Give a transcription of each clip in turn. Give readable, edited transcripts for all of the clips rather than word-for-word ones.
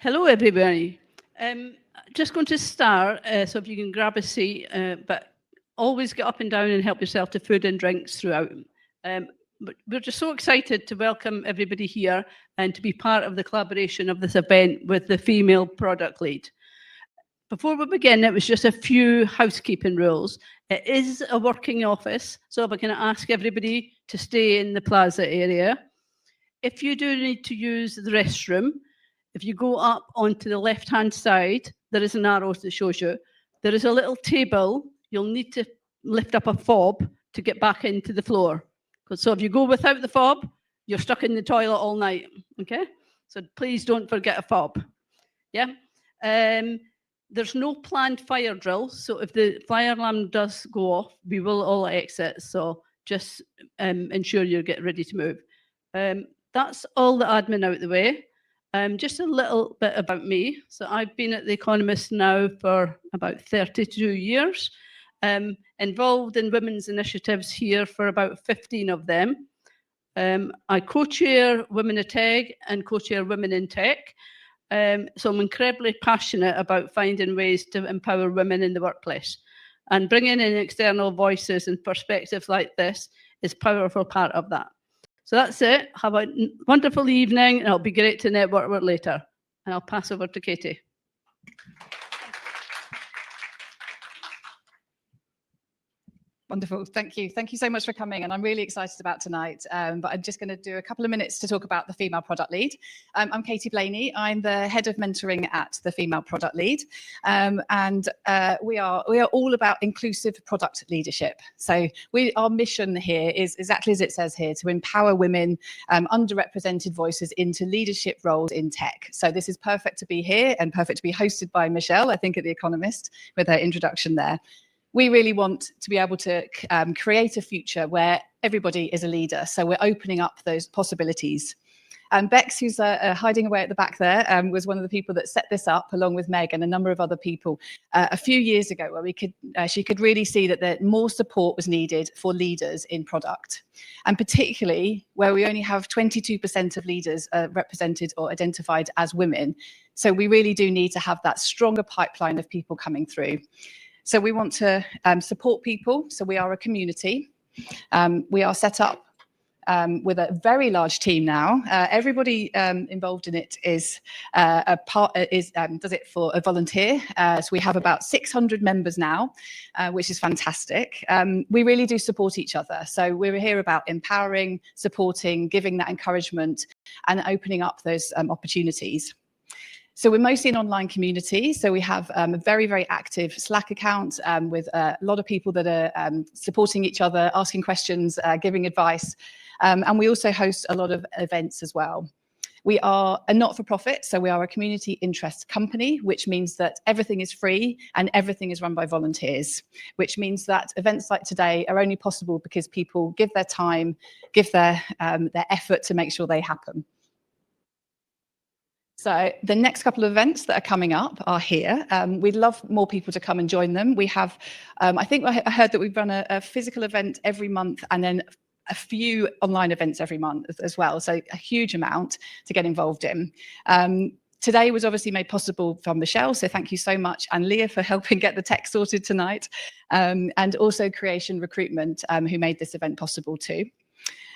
Hello, everybody. Just going to start, so if you can grab a seat, but always get up and down and help yourself to food and drinks throughout. But we're just so excited to welcome everybody here and to be part of the collaboration of this event with the female product lead. Before we begin, it was just a few housekeeping rules. It is a working office, so if I can ask everybody to stay in the plaza area. If you do need to use the restroom, if you go up onto the left-hand side, there is an arrow that shows you. There is a little table. You'll need to lift up a fob to get back into the floor. So if you go without the fob, you're stuck in the toilet all night, okay? So please don't forget a fob, yeah? There's no planned fire drill, so if the fire alarm does go off, we will all exit, so just ensure you get ready to move. That's all the admin out the way. Just a little bit about me. So I've been at The Economist now for about 32 years, involved in women's initiatives here for about 15 of them. I co-chair Women in Tech and co-chair Women in Tech. So I'm incredibly passionate about finding ways to empower women in the workplace. And bringing in external voices and perspectives like this is a powerful part of that. So that's it. Have a wonderful evening, and it'll be great to network with later. And I'll pass over to Katie. Wonderful. Thank you. Thank you so much for coming. And I'm really excited about tonight. But I'm just going to do a couple of minutes to talk about the Female Product Lead. I'm Katie Blaney. I'm the head of mentoring at the Female Product Lead. We are all about inclusive product leadership. So our mission here is exactly as it says here, to empower women, underrepresented voices into leadership roles in tech. So this is perfect to be here and perfect to be hosted by Michelle, I think, at The Economist, with her introduction there. We really want to be able to create a future where everybody is a leader. So we're opening up those possibilities. Bex, who's hiding away at the back there, was one of the people that set this up, along with Meg and a number of other people, a few years ago, where she could really see that more support was needed for leaders in product. And particularly where we only have 22% of leaders represented or identified as women. So we really do need to have that stronger pipeline of people coming through. So we want to support people. So we are a community. We are set up with a very large team now. Everybody involved in it does it for a volunteer. So we have about 600 members now, which is fantastic. We really do support each other. So we're here about empowering, supporting, giving that encouragement, and opening up those opportunities. So we're mostly an online community. So we have a very, very active Slack account with a lot of people that are supporting each other, asking questions, giving advice. And we also host a lot of events as well. We are a not-for-profit, so we are a community interest company, which means that everything is free and everything is run by volunteers, which means that events like today are only possible because people give their time, give their effort to make sure they happen. So the next couple of events that are coming up are here. We'd love more people to come and join them. We have, I think I heard that we've run a physical event every month and then a few online events every month as well. So a huge amount to get involved in. Today was obviously made possible from Michelle, so thank you so much, and Leah for helping get the tech sorted tonight, and also Creation Recruitment, who made this event possible too.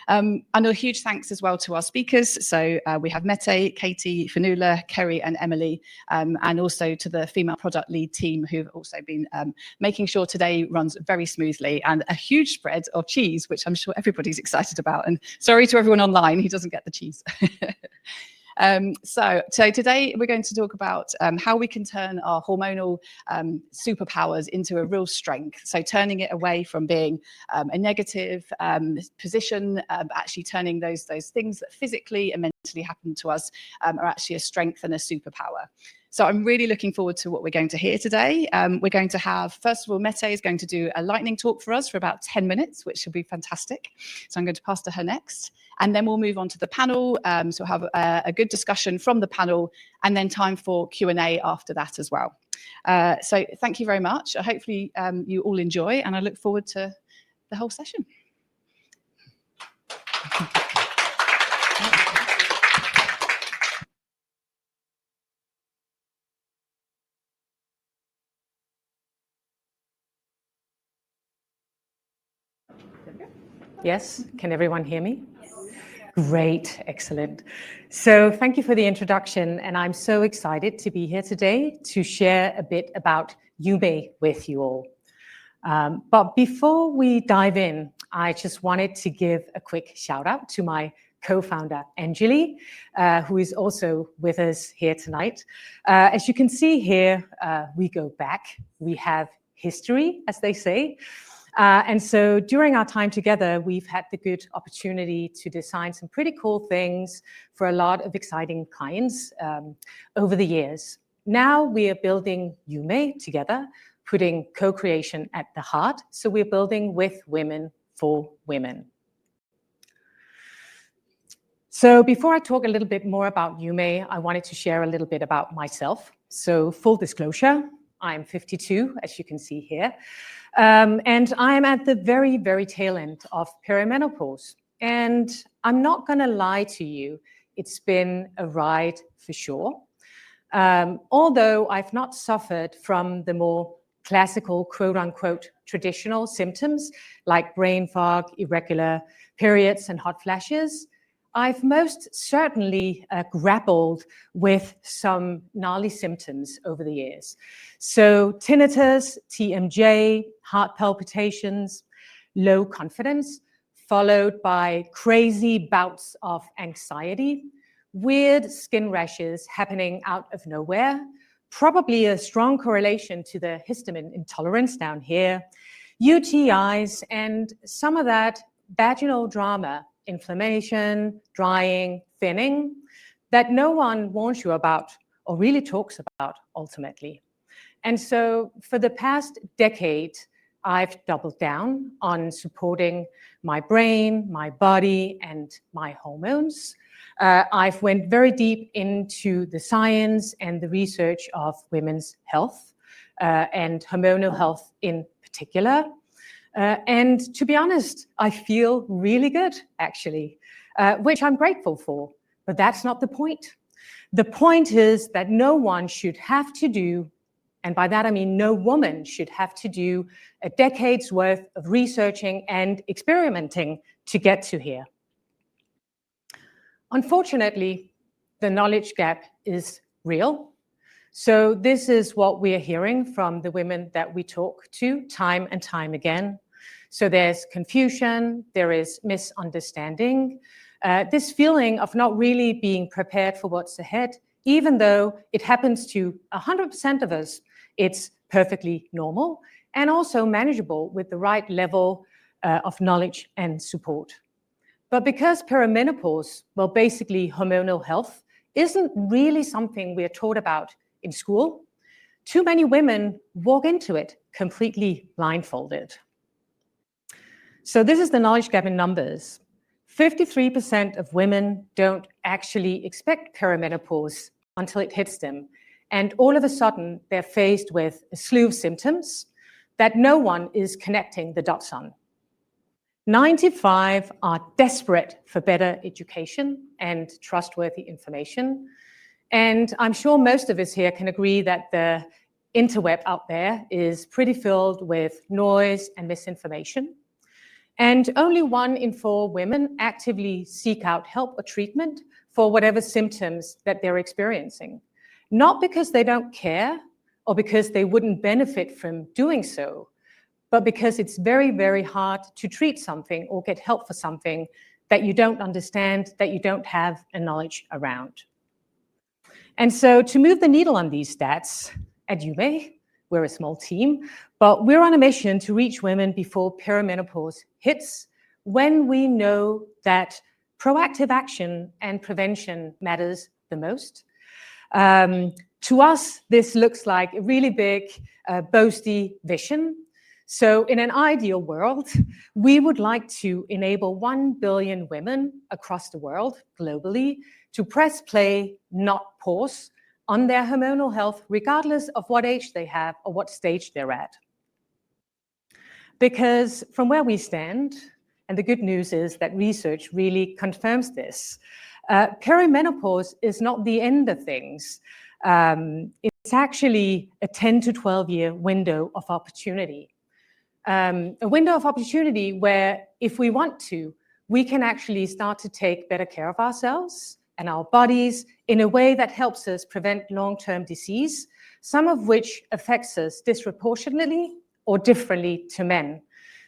And a huge thanks as well to our speakers. So we have Mette, Katie, Fanula, Kerry and Emily, and also to the Female Product Lead team who've also been making sure today runs very smoothly, and a huge spread of cheese, which I'm sure everybody's excited about. And sorry to everyone online who doesn't get the cheese. So today we're going to talk about how we can turn our hormonal superpowers into a real strength. So turning it away from being a negative position, actually turning those things that physically and mentally happen to us are actually a strength and a superpower. So I'm really looking forward to what we're going to hear today. We're going to have, first of all, Mette is going to do a lightning talk for us for about 10 minutes, which will be fantastic. So I'm going to pass to her next. And then we'll move on to the panel. So we'll have a good discussion from the panel, and then time for Q&A after that as well. So thank you very much. Hopefully you all enjoy, and I look forward to the whole session. Yes, can everyone hear me? Great, excellent. So thank you for the introduction, and I'm so excited to be here today to share a bit about Yume with you all. But before we dive in, I just wanted to give a quick shout out to my co-founder, Anjali, who is also with us here tonight. As you can see here, we go back. We have history, as they say. And so during our time together, we've had the good opportunity to design some pretty cool things for a lot of exciting clients over the years. Now we are building Yume together, putting co-creation at the heart. So we're building with women for women. So before I talk a little bit more about Yume, I wanted to share a little bit about myself. So full disclosure, I'm 52, as you can see here. And I'm at the very, very tail end of perimenopause. And I'm not going to lie to you, it's been a ride for sure. Although I've not suffered from the more classical, quote unquote, traditional symptoms like brain fog, irregular periods, and hot flashes, I've most certainly grappled with some gnarly symptoms over the years. So tinnitus, TMJ, heart palpitations, low confidence, followed by crazy bouts of anxiety, weird skin rashes happening out of nowhere, probably a strong correlation to the histamine intolerance down here, UTIs, and some of that vaginal drama, inflammation, drying, thinning, that no one warns you about or really talks about ultimately. And so for the past decade, I've doubled down on supporting my brain, my body, and my hormones. I've went very deep into the science and the research of women's health and hormonal health in particular. And to be honest, I feel really good, actually, which I'm grateful for. But that's not the point. The point is that no one should have to do, and by that I mean no woman should have to do a decade's worth of researching and experimenting to get to here. Unfortunately, the knowledge gap is real. So this is what we are hearing from the women that we talk to time and time again. So there's confusion, there is misunderstanding, this feeling of not really being prepared for what's ahead, even though it happens to 100% of us, it's perfectly normal and also manageable with the right level of knowledge and support. But because perimenopause, well, basically hormonal health, isn't really something we're taught about in school, too many women walk into it completely blindfolded. So this is the knowledge gap in numbers. 53% of women don't actually expect perimenopause until it hits them. And all of a sudden, they're faced with a slew of symptoms that no one is connecting the dots on. 95 are desperate for better education and trustworthy information. And I'm sure most of us here can agree that the interweb out there is pretty filled with noise and misinformation. And only 1 in 4 women actively seek out help or treatment for whatever symptoms that they're experiencing. Not because they don't care or because they wouldn't benefit from doing so, but because it's very, very hard to treat something or get help for something that you don't understand, that you don't have a knowledge around. And so to move the needle on these stats, at Yume, we're a small team, but we're on a mission to reach women before perimenopause hits, when we know that proactive action and prevention matters the most. To us, this looks like a really big, boasty vision. So in an ideal world, we would like to enable 1 billion women across the world, globally, to press play, not pause, on their hormonal health, regardless of what age they have or what stage they're at. Because from where we stand, and the good news is that research really confirms this, perimenopause is not the end of things. It's actually a 10 to 12 year window of opportunity. a window of opportunity where, if we want to, we can actually start to take better care of ourselves and our bodies in a way that helps us prevent long-term disease, some of which affects us disproportionately or differently to men.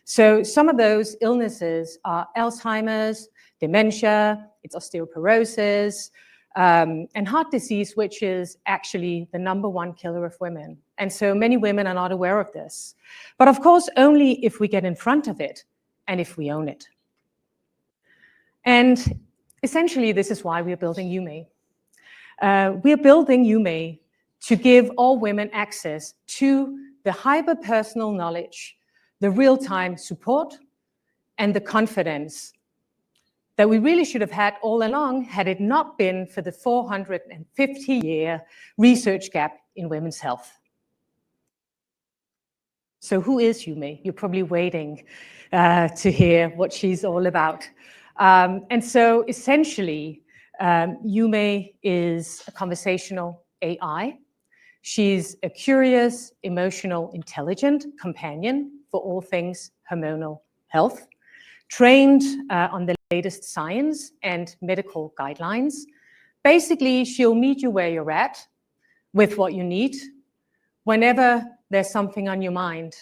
So some of those illnesses are Alzheimer's, dementia, it's osteoporosis, and heart disease, which is actually the #1 killer of women. And so many women are not aware of this. But of course, only if we get in front of it and if we own it. And essentially, this is why we are building UME. We are building UME to give all women access to the hyper-personal knowledge, the real-time support, and the confidence that we really should have had all along had it not been for the 450-year research gap in women's health. So who is UME? You're probably waiting to hear what she's all about. And so essentially, UME is a conversational AI. She's a curious, emotional, intelligent companion for all things hormonal health, trained on the latest science and medical guidelines. Basically, she'll meet you where you're at with what you need whenever there's something on your mind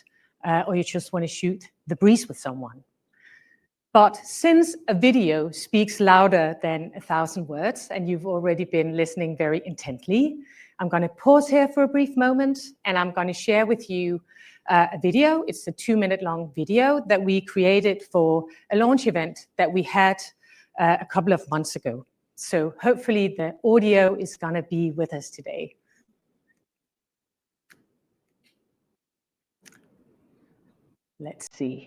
or you just want to shoot the breeze with someone. But since a video speaks louder than 1,000 words, and you've already been listening very intently, I'm going to pause here for a brief moment, and I'm going to share with you a video. It's a 2-minute long video that we created for a launch event that we had a couple of months ago. So hopefully the audio is going to be with us today. Let's see.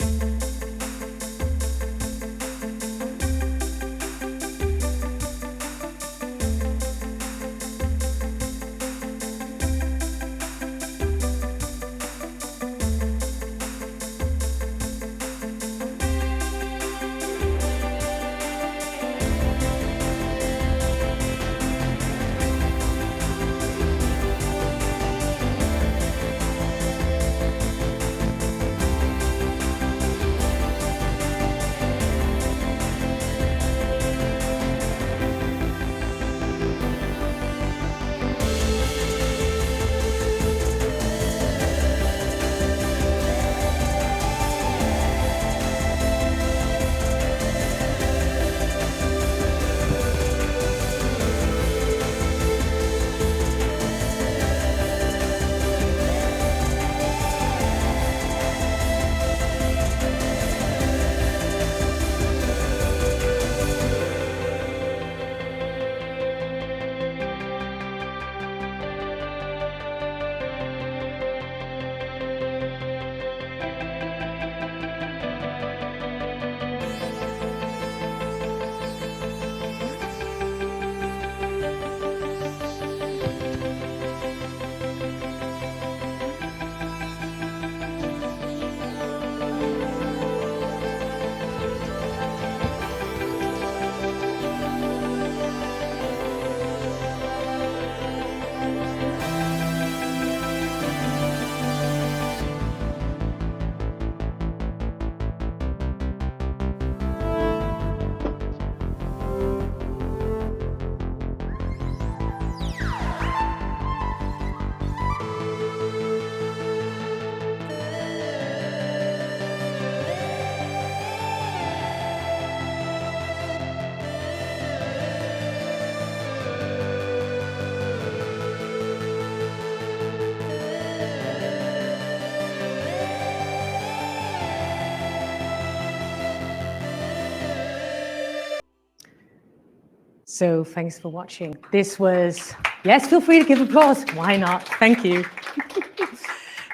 So thanks for watching. This was, yes, feel free to give applause. Why not? Thank you.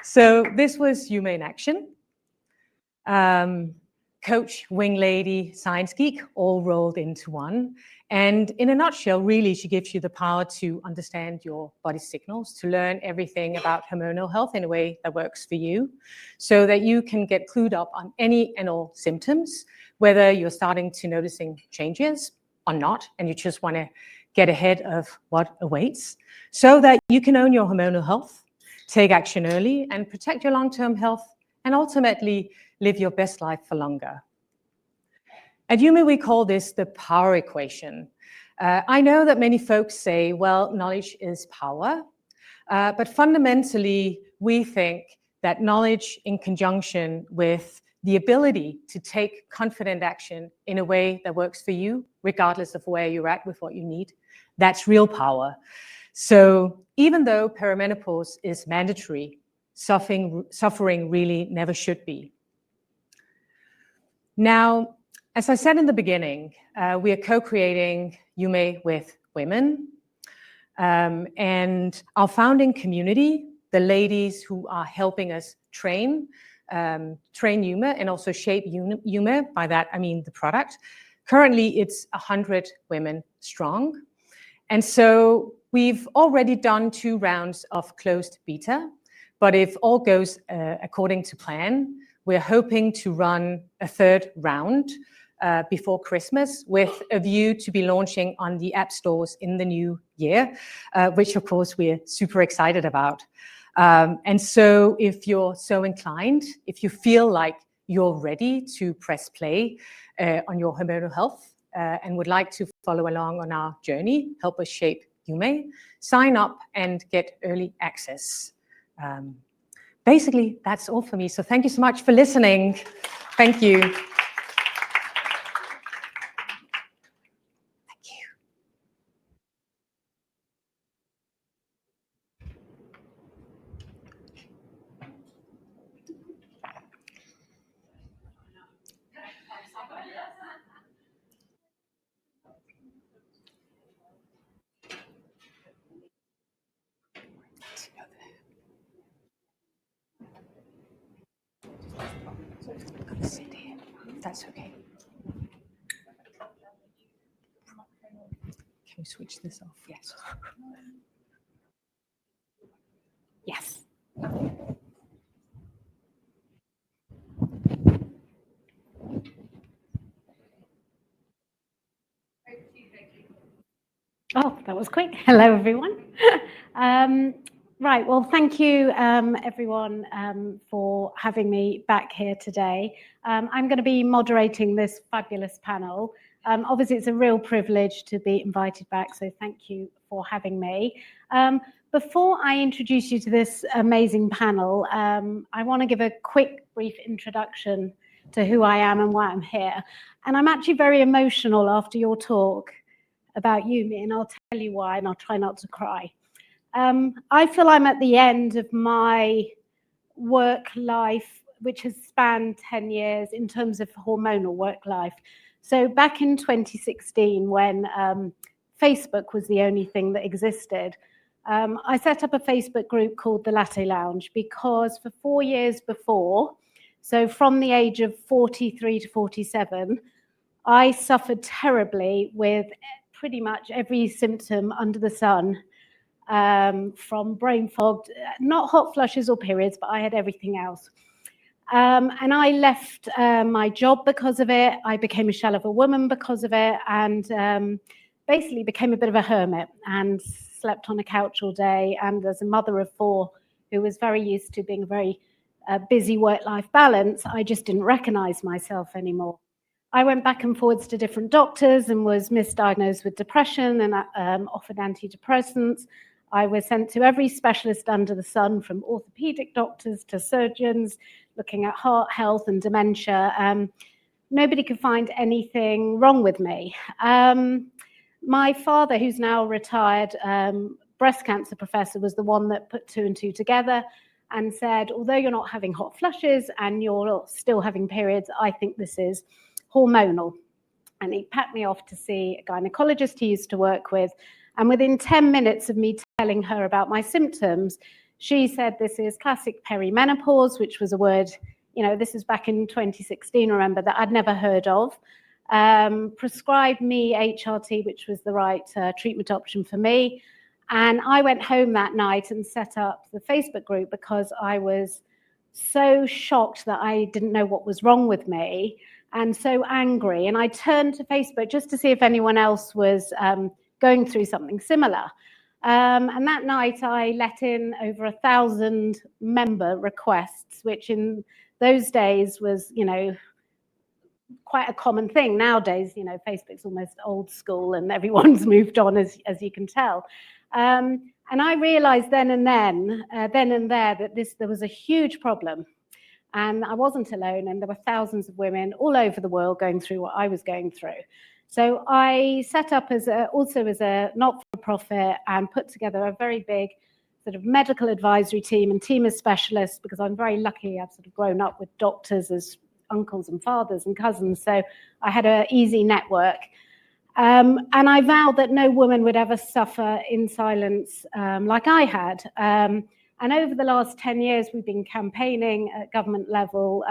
So this was UME in action. Coach, wing lady, science geek, all rolled into one. And in a nutshell, really, she gives you the power to understand your body signals, to learn everything about hormonal health in a way that works for you, so that you can get clued up on any and all symptoms, whether you're starting to noticing changes or not, and you just want to get ahead of what awaits, so that you can own your hormonal health, take action early, and protect your long-term health and ultimately live your best life for longer. At Yume, we call this the power equation. I know that many folks say, well, knowledge is power, but fundamentally, we think that knowledge in conjunction with the ability to take confident action in a way that works for you, regardless of where you're at with what you need, that's real power. So even though perimenopause is mandatory, suffering really never should be. Now, as I said in the beginning, we are co-creating Yume with women. And our founding community, the ladies who are helping us train Yume and also shape Yume, by that I mean the product. Currently, it's 100 women strong. And so we've already done 2 rounds of closed beta, but if all goes according to plan, we're hoping to run a 3rd round before Christmas with a view to be launching on the app stores in the new year, which of course we're super excited about. And so if you're so inclined, if you feel like you're ready to press play on your hormonal health and would like to follow along on our journey, help us shape Yume, sign up and get early access. Basically, that's all for me. So thank you so much for listening. Thank you. Thank you. That's okay. Can we switch this off? Yes. Yes. Oh, that was quick. Hello, everyone. Right, well, thank you, everyone, for having me back here today. I'm going to be moderating this fabulous panel. Obviously, it's a real privilege to be invited back, so thank you for having me. Before I introduce you to this amazing panel, I want to give a quick, brief introduction to who I am and why I'm here. And I'm actually very emotional after your talk about Yume, and I'll tell you why, and I'll try not to cry. I feel I'm at the end of my work life, which has spanned 10 years in terms of hormonal work life. So back in 2016, when Facebook was the only thing that existed, I set up a Facebook group called the Latte Lounge because for 4 years before, so from the age of 43 to 47, I suffered terribly with pretty much every symptom under the sun, from brain fog, not hot flushes or periods, but I had everything else. And I left my job because of it. I became a shell of a woman because of it, and basically became a bit of a hermit and slept on a couch all day. And as a mother of 4 who was very used to being a very busy work-life balance, I just didn't recognize myself anymore. I went back and forwards to different doctors and was misdiagnosed with depression and offered antidepressants. I was sent to every specialist under the sun, from orthopedic doctors to surgeons, looking at heart health and dementia. Nobody could find anything wrong with me. My father, who's now retired, breast cancer professor, was the one that put 2 and 2 together and said, although you're not having hot flushes and you're still having periods, I think this is hormonal. And he packed me off to see a gynecologist he used to work with. And within 10 minutes of me telling her about my symptoms, she said, this is classic perimenopause, which was a word, this is back in 2016, remember, that I'd never heard of. Prescribed me HRT, which was the right treatment option for me. And I went home that night and set up the Facebook group because I was so shocked that I didn't know what was wrong with me and so angry. And I turned to Facebook just to see if anyone else was going through something similar. And that night I let in over 1,000 member requests, which in those days was, quite a common thing. Nowadays, Facebook's almost old school and everyone's moved on, as you can tell. And I realized then and there that there was a huge problem. And I wasn't alone, and there were thousands of women all over the world going through what I was going through. So I set up also as a not-for-profit and put together a very big sort of medical advisory team and team of specialists, because I'm very lucky. I've sort of grown up with doctors as uncles and fathers and cousins, so I had an easy network. And I vowed that no woman would ever suffer in silence like I had. And over the last 10 years, we've been campaigning at government level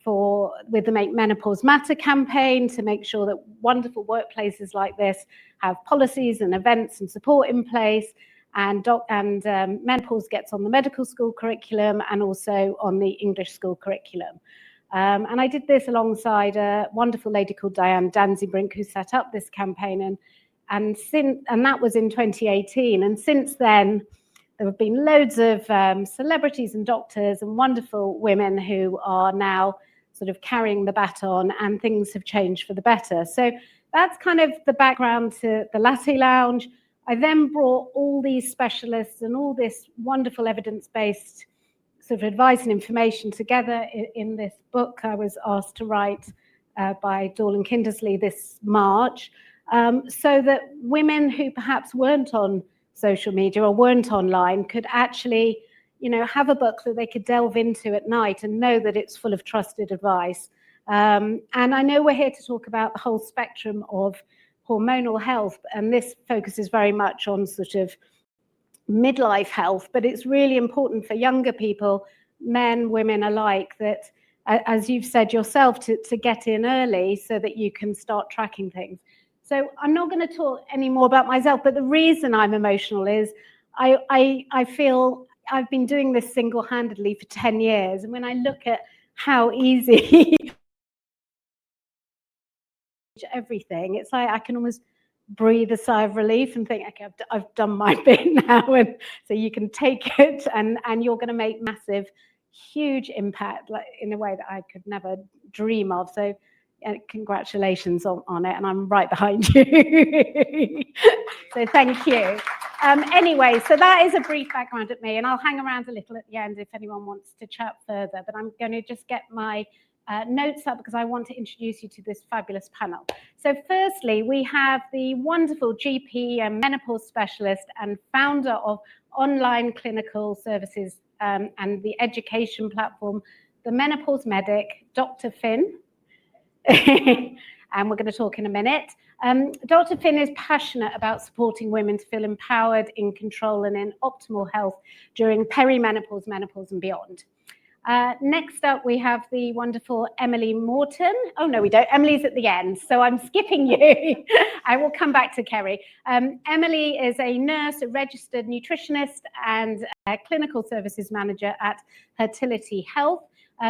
with the Make Menopause Matter campaign to make sure that wonderful workplaces like this have policies and events and support in place, and menopause gets on the medical school curriculum and also on the English school curriculum. And I did this alongside a wonderful lady called Diane Danzibrink, who set up this campaign, and that was in 2018. And since then, there have been loads of celebrities and doctors and wonderful women who are now sort of carrying the baton, and things have changed for the better. So that's kind of the background to the Latte Lounge. I then brought all these specialists and all this wonderful evidence-based sort of advice and information together in this book I was asked to write by Dorlan Kindersley this March, so that women who perhaps weren't on social media or weren't online could actually, have a book that they could delve into at night and know that it's full of trusted advice. And I know we're here to talk about the whole spectrum of hormonal health, and this focuses very much on sort of midlife health, but it's really important for younger people, men, women alike, that, as you've said yourself, to get in early so that you can start tracking things. So I'm not going to talk any more about myself, but the reason I'm emotional is I feel I've been doing this single-handedly for 10 years, and when I look at how easy everything, it's like I can almost breathe a sigh of relief and think, okay, I've done my bit now, and so you can take it, and you're going to make massive, huge impact, like in a way that I could never dream of. So congratulations on it, and I'm right behind you. So thank you. Anyway, so that is a brief background at me, and I'll hang around a little at the end if anyone wants to chat further, but I'm going to just get my notes up because I want to introduce you to this fabulous panel. So firstly, we have the wonderful GP and menopause specialist and founder of online clinical services and the education platform, The Menopause Medic, Dr. Finn. And we're going to talk in a minute. Dr. Finn is passionate about supporting women to feel empowered, in control, and in optimal health during perimenopause, menopause, and beyond. Next up, we have the wonderful Emily Morton. Oh, no, we don't. Emily's at the end, so I'm skipping you. I will come back to Kerry. Emily is a nurse, a registered nutritionist, and a clinical services manager at Fertility Health,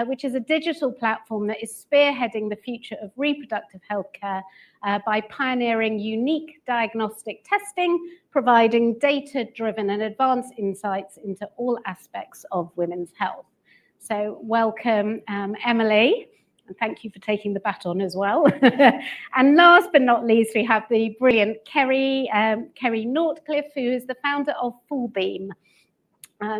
which is a digital platform that is spearheading the future of reproductive healthcare by pioneering unique diagnostic testing, providing data-driven and advanced insights into all aspects of women's health. So welcome, Emily, and thank you for taking the baton as well. And last but not least, we have the brilliant Kerry Nortcliffe, who is the founder of Fullbeam.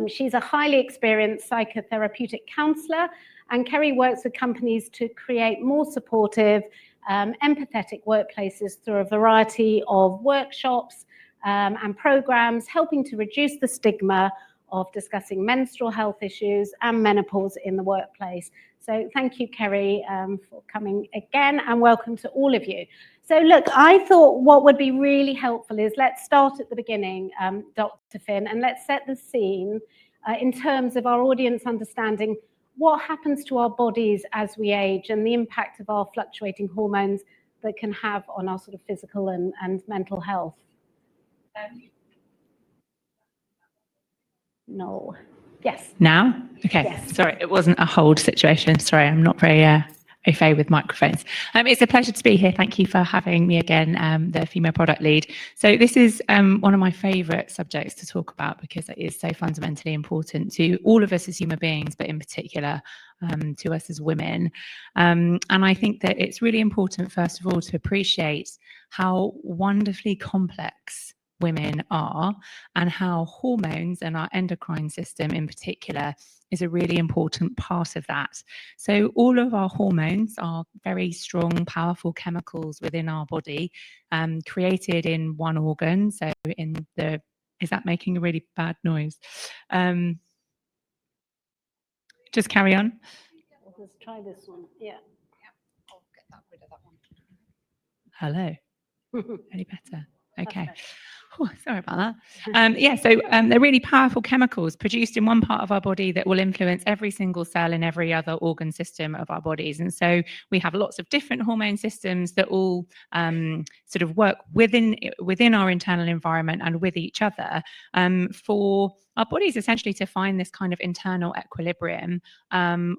She's a highly experienced psychotherapeutic counsellor, and Kerry works with companies to create more supportive, empathetic workplaces through a variety of workshops and programs, helping to reduce the stigma of discussing menstrual health issues and menopause in the workplace. So thank you, Kerry, for coming again, and welcome to all of you. So look, I thought what would be really helpful is let's start at the beginning, Dr. Finn, and let's set the scene in terms of our audience understanding what happens to our bodies as we age and the impact of our fluctuating hormones that can have on our sort of physical and mental health. No. Yes. Now? Okay. Yes. Sorry, it wasn't a hold situation. Sorry, I'm not very au fait with microphones. It's a pleasure to be here. Thank you for having me again, the female product lead. So this is one of my favourite subjects to talk about because it is so fundamentally important to all of us as human beings, but in particular to us as women. And I think that it's really important, first of all, to appreciate how wonderfully complex women are and how hormones and our endocrine system in particular is a really important part of that. So all of our hormones are very strong, powerful chemicals within our body, created in one organ. So in the, is that making a really bad noise? Just carry on. Let's try this one. Yeah. I'll get rid of that one. Hello. Any better? Okay. Oh, sorry about that. Yeah, so they're really powerful chemicals produced in one part of our body that will influence every single cell in every other organ system of our bodies. And so we have lots of different hormone systems that all sort of work within our internal environment and with each other for our bodies essentially to find this kind of internal equilibrium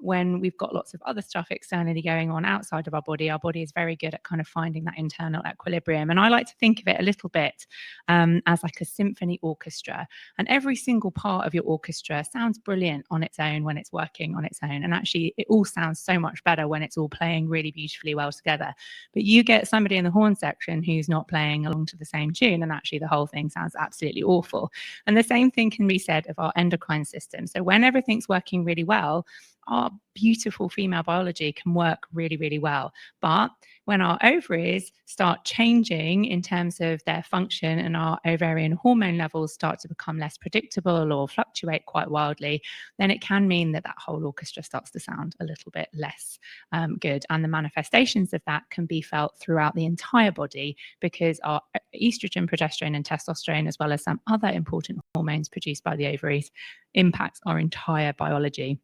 when we've got lots of other stuff externally going on outside of our body. Our body is very good at kind of finding that internal equilibrium. And I like to think of it a little bit as like a symphony orchestra. And every single part of your orchestra sounds brilliant on its own when it's working on its own. And actually, it all sounds so much better when it's all playing really beautifully well together. But you get somebody in the horn section who's not playing along to the same tune, and actually the whole thing sounds absolutely awful. And the same thing can be said of our endocrine system. So when everything's working really well, our beautiful female biology can work really, really well. But when our ovaries start changing in terms of their function and our ovarian hormone levels start to become less predictable or fluctuate quite wildly, then it can mean that that whole orchestra starts to sound a little bit less good. And the manifestations of that can be felt throughout the entire body because our estrogen, progesterone and testosterone, as well as some other important hormones produced by the ovaries, impacts our entire biology.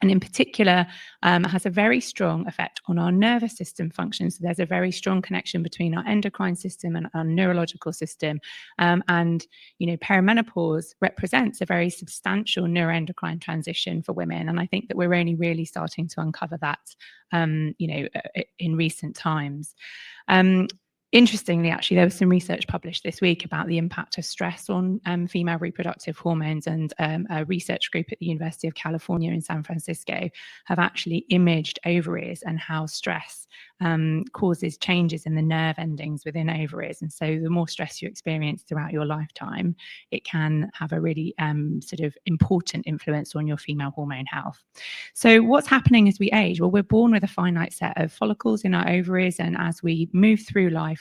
And in particular, has a very strong effect on our nervous system function. So there's a very strong connection between our endocrine system and our neurological system. And, you know, perimenopause represents a very substantial neuroendocrine transition for women. And I think that we're only really starting to uncover that, you know, in recent times. Interestingly, actually, there was some research published this week about the impact of stress on female reproductive hormones, and a research group at the University of California in San Francisco have actually imaged ovaries and how stress causes changes in the nerve endings within ovaries. And so the more stress you experience throughout your lifetime, it can have a really sort of important influence on your female hormone health. So what's happening as we age? Well, we're born with a finite set of follicles in our ovaries, and as we move through life,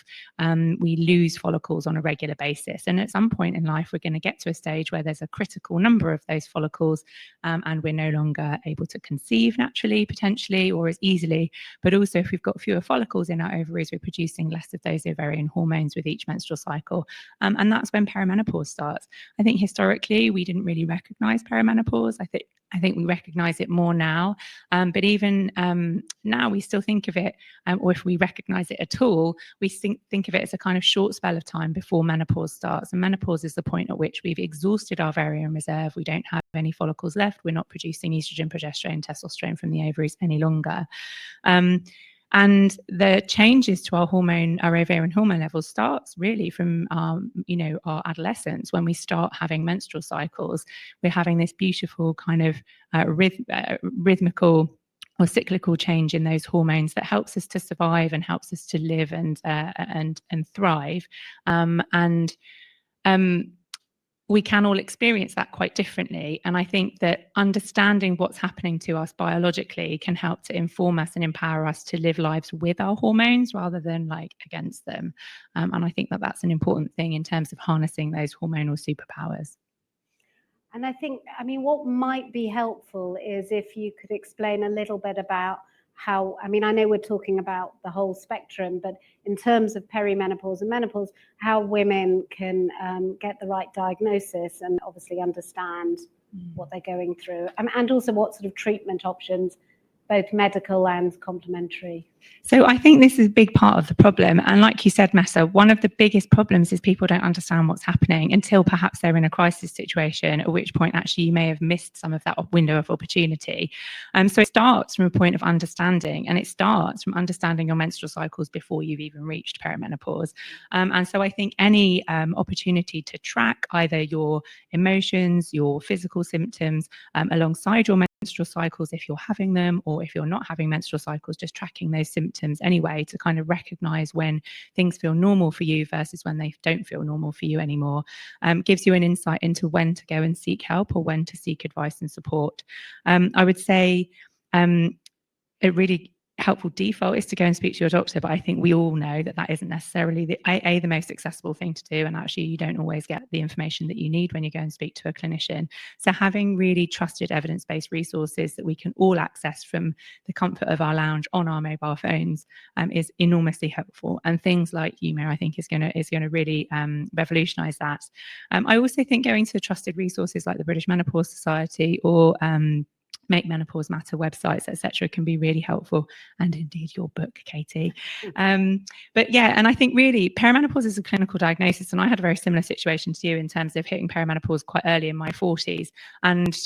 we lose follicles on a regular basis. And at some point in life, we're going to get to a stage where there's a critical number of those follicles, and we're no longer able to conceive naturally, potentially, or as easily. But also, if we've got fewer follicles in our ovaries, we're producing less of those ovarian hormones with each menstrual cycle. And that's when perimenopause starts. I think historically, we didn't really recognize perimenopause. I think we recognize it more now, but even now we still think of it, or if we recognize it at all, we think of it as a kind of short spell of time before menopause starts. And menopause is the point at which we've exhausted our ovarian reserve. We don't have any follicles left. We're not producing estrogen, progesterone, testosterone from the ovaries any longer. And the changes to our ovarian hormone levels starts really from, you know, our adolescence. When we start having menstrual cycles, we're having this beautiful kind of rhythmical or cyclical change in those hormones that helps us to survive and helps us to live and thrive. We can all experience that quite differently. And I think that understanding what's happening to us biologically can help to inform us and empower us to live lives with our hormones rather than like against them. And I think that that's an important thing in terms of harnessing those hormonal superpowers. And I think, I mean, what might be helpful is if you could explain a little bit about how, I mean, I know we're talking about the whole spectrum, but in terms of perimenopause and menopause, how women can get the right diagnosis and obviously understand what they're going through, and also what sort of treatment options both medical and complementary? So I think this is a big part of the problem. And like you said, Messa, one of the biggest problems is people don't understand what's happening until perhaps they're in a crisis situation, at which point actually you may have missed some of that window of opportunity. So it starts from a point of understanding, and it starts from understanding your menstrual cycles before you've even reached perimenopause. And so I think any opportunity to track either your emotions, your physical symptoms, alongside your menstrual cycles if you're having them, or if you're not having menstrual cycles, just tracking those symptoms anyway to kind of recognize when things feel normal for you versus when they don't feel normal for you anymore, gives you an insight into when to go and seek help or when to seek advice and support. I would say a really helpful default is to go and speak to your doctor, but I think we all know that that isn't necessarily the most accessible thing to do, and actually you don't always get the information that you need when you go and speak to a clinician. So having really trusted evidence-based resources that we can all access from the comfort of our lounge on our mobile phones is enormously helpful, and things like UMO I think is going to really revolutionize that. I also think going to trusted resources like the British Menopause Society or Make Menopause Matter websites, etc., can be really helpful, and indeed your book, Katie. But yeah, and I think really perimenopause is a clinical diagnosis, and I had a very similar situation to you in terms of hitting perimenopause quite early in my 40s, and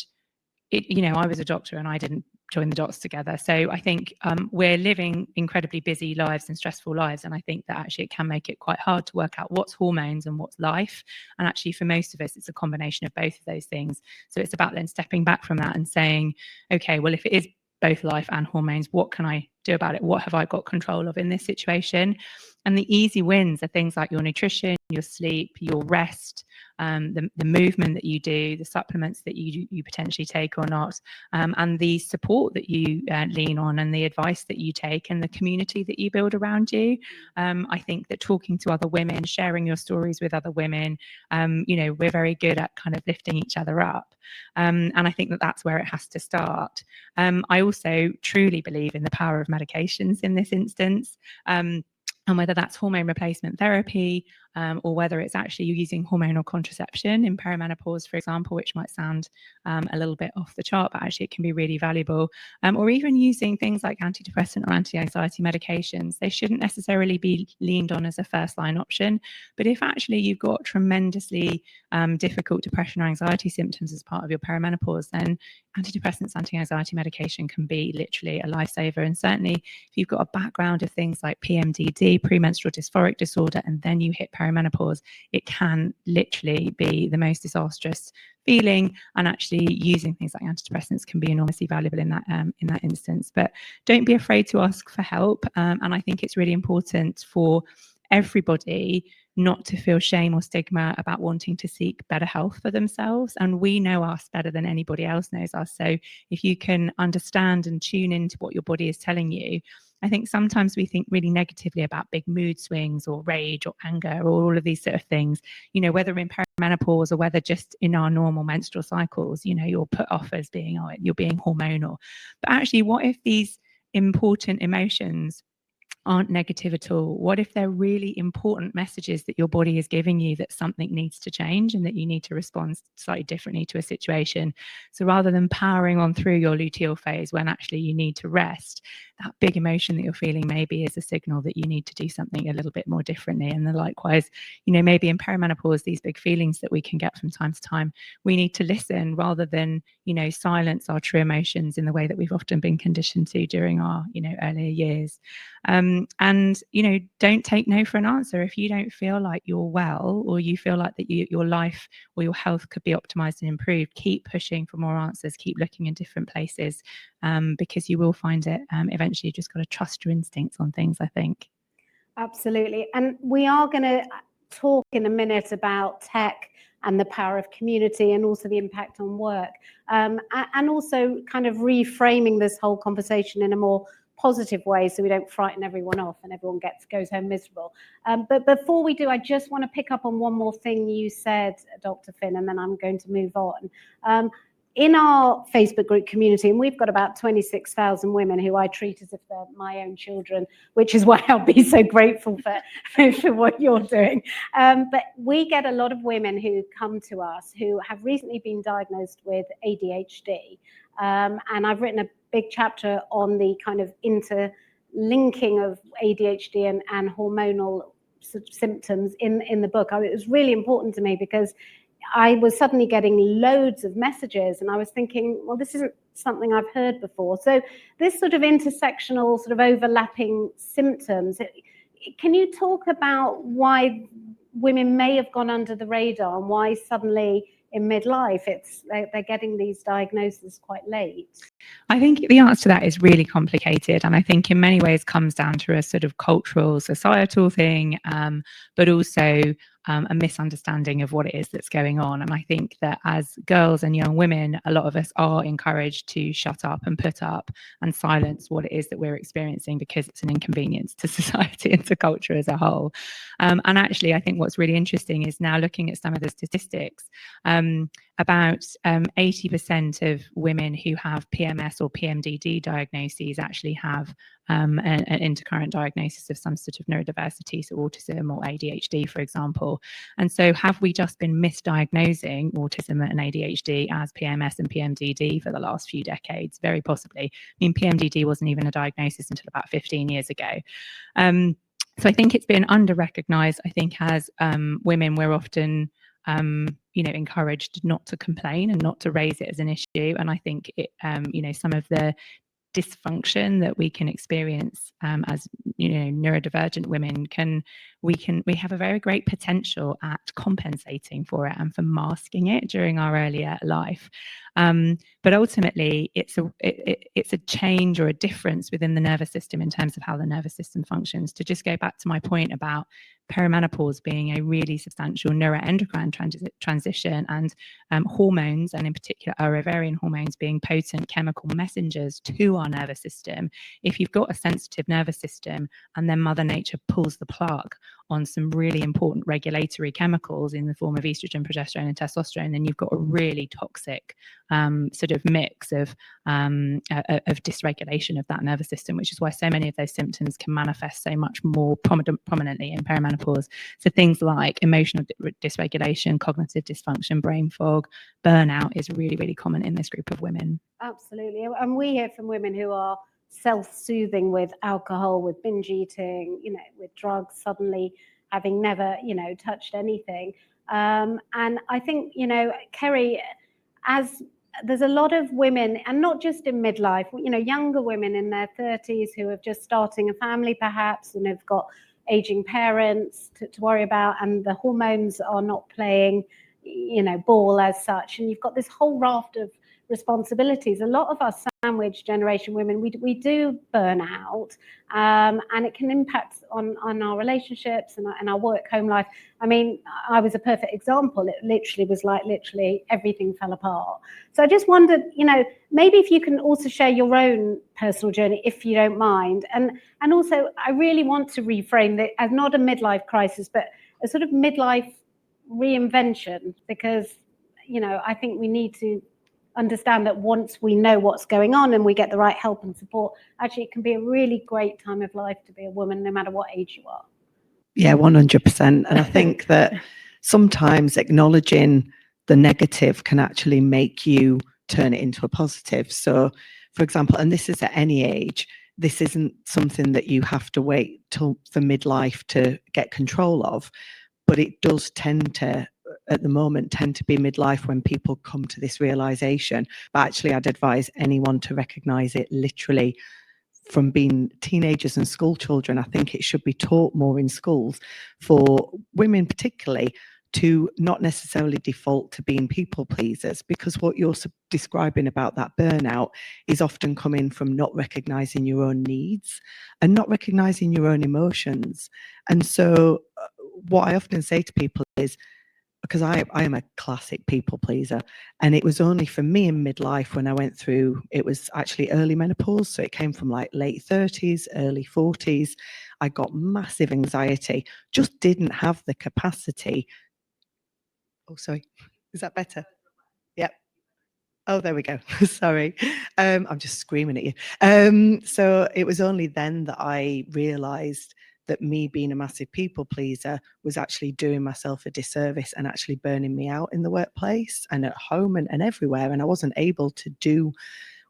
I was a doctor and I didn't join the dots together. So I think we're living incredibly busy lives and stressful lives, and I think that actually it can make it quite hard to work out what's hormones and what's life. And actually for most of us, it's a combination of both of those things. So it's about then stepping back from that and saying, okay, well, if it is both life and hormones, what can I do about it? What have I got control of in this situation? And the easy wins are things like your nutrition, your sleep, your rest, the movement that you do, the supplements that you potentially take or not, and the support that you lean on, and the advice that you take, and the community that you build around you. I think that talking to other women, sharing your stories with other women, we're very good at kind of lifting each other up. And I think that that's where it has to start. I also truly believe in the power of medications in this instance. And whether that's hormone replacement therapy, or whether it's actually using hormonal contraception in perimenopause, for example, which might sound a little bit off the chart, but actually it can be really valuable, or even using things like antidepressant or anti-anxiety medications. They shouldn't necessarily be leaned on as a first line option, but if actually you've got tremendously difficult depression or anxiety symptoms as part of your perimenopause, then antidepressants, anti-anxiety medication can be literally a lifesaver. And certainly if you've got a background of things like PMDD, premenstrual dysphoric disorder, and then you hit perimenopause, it can literally be the most disastrous feeling, and actually using things like antidepressants can be enormously valuable in that instance. But don't be afraid to ask for help, and I think it's really important for everybody not to feel shame or stigma about wanting to seek better health for themselves. And we know us better than anybody else knows us. So if you can understand and tune into what your body is telling you, I think sometimes we think really negatively about big mood swings or rage or anger or all of these sort of things, whether in perimenopause or whether just in our normal menstrual cycles, you're put off as being, oh, you're being hormonal. But actually, what if these important emotions aren't negative at all? What if they're really important messages that your body is giving you that something needs to change and that you need to respond slightly differently to a situation? So rather than powering on through your luteal phase when actually you need to rest, that big emotion that you're feeling maybe is a signal that you need to do something a little bit more differently. And then likewise, maybe in perimenopause, these big feelings that we can get from time to time, we need to listen rather than, silence our true emotions in the way that we've often been conditioned to during our, earlier years. And, don't take no for an answer. If you don't feel like you're well, or you feel like that your life or your health could be optimized and improved, keep pushing for more answers, keep looking in different places, because you will find it. Eventually, you just got to trust your instincts on things, I think. Absolutely. And we are going to talk in a minute about tech and the power of community, and also the impact on work, and also kind of reframing this whole conversation in a more positive way, so we don't frighten everyone off and everyone goes home miserable. But before we do, I just want to pick up on one more thing you said, Dr. Finn, and then I'm going to move on. In our Facebook group community, and we've got about 26,000 women who I treat as if they're my own children, which is why I'll be so grateful for what you're doing. But we get a lot of women who come to us who have recently been diagnosed with ADHD. And I've written a big chapter on the kind of interlinking of ADHD and hormonal symptoms in the book. It was really important to me because I was suddenly getting loads of messages, and I was thinking, well, this isn't something I've heard before. So this sort of intersectional, sort of overlapping symptoms, can you talk about why women may have gone under the radar and why suddenly in midlife they're getting these diagnoses quite late? I think the answer to that is really complicated, and I think in many ways comes down to a sort of cultural, societal thing, but also a misunderstanding of what it is that's going on. And I think that as girls and young women, a lot of us are encouraged to shut up and put up and silence what it is that we're experiencing because it's an inconvenience to society and to culture as a whole. And actually, I think what's really interesting is now looking at some of the statistics, about 80% of women who have PMS or PMDD diagnoses actually have an intercurrent diagnosis of some sort of neurodiversity, so autism or ADHD, for example. And so have we just been misdiagnosing autism and ADHD as PMS and PMDD for the last few decades? Very possibly. I mean, PMDD wasn't even a diagnosis until about 15 years ago. So I think it's been under-recognised. I think as women, we're often encouraged not to complain and not to raise it as an issue. And I think it, some of the dysfunction that we can experience as neurodivergent women we have a very great potential at compensating for it and for masking it during our earlier life, but ultimately it's a change or a difference within the nervous system in terms of how the nervous system functions. To just go back to my point about perimenopause being a really substantial neuroendocrine transition, and hormones, and in particular our ovarian hormones, being potent chemical messengers to our nervous system. If you've got a sensitive nervous system and then Mother Nature pulls the plug on some really important regulatory chemicals in the form of estrogen, progesterone and testosterone, then you've got a really toxic sort of mix of dysregulation of that nervous system, which is why so many of those symptoms can manifest so much more prominently in perimenopause. So things like emotional dysregulation, cognitive dysfunction, brain fog, burnout is really, really common in this group of women. Absolutely. And we hear from women who are self-soothing with alcohol, with binge eating, with drugs, suddenly having never, touched anything. And I think, Kerry, as there's a lot of women, and not just in midlife, younger women in their 30s who are just starting a family perhaps and have got aging parents to worry about, and the hormones are not playing, ball as such. And you've got this whole raft of responsibilities. A lot of us sandwich generation women, we do burn out, and it can impact on our relationships and our work home life. I mean, I was a perfect example. It literally was like everything fell apart. So I just wondered, maybe if you can also share your own personal journey, if you don't mind. And also, I really want to reframe it as not a midlife crisis, but a sort of midlife reinvention, because I think we need to understand that once we know what's going on and we get the right help and support, actually it can be a really great time of life to be a woman, no matter what age you are. Yeah, 100%. And I think that sometimes acknowledging the negative can actually make you turn it into a positive. So, for example, and this is at any age, this isn't something that you have to wait till for midlife to get control of, but it does tend to, at the moment, tend to be midlife when people come to this realization. But actually, I'd advise anyone to recognize it literally from being teenagers and school children. I think it should be taught more in schools for women particularly, to not necessarily default to being people pleasers, because what you're describing about that burnout is often coming from not recognizing your own needs and not recognizing your own emotions. And so what I often say to people is, because I am a classic people pleaser, and it was only for me in midlife when I went through, it was actually early menopause, so it came from like late 30s, early 40s. I got massive anxiety, just didn't have the capacity. Oh, sorry, is that better? Yep. Oh, there we go. Sorry. I'm just screaming at you. So it was only then that I realized that me being a massive people pleaser was actually doing myself a disservice and actually burning me out in the workplace and at home and everywhere. And I wasn't able to do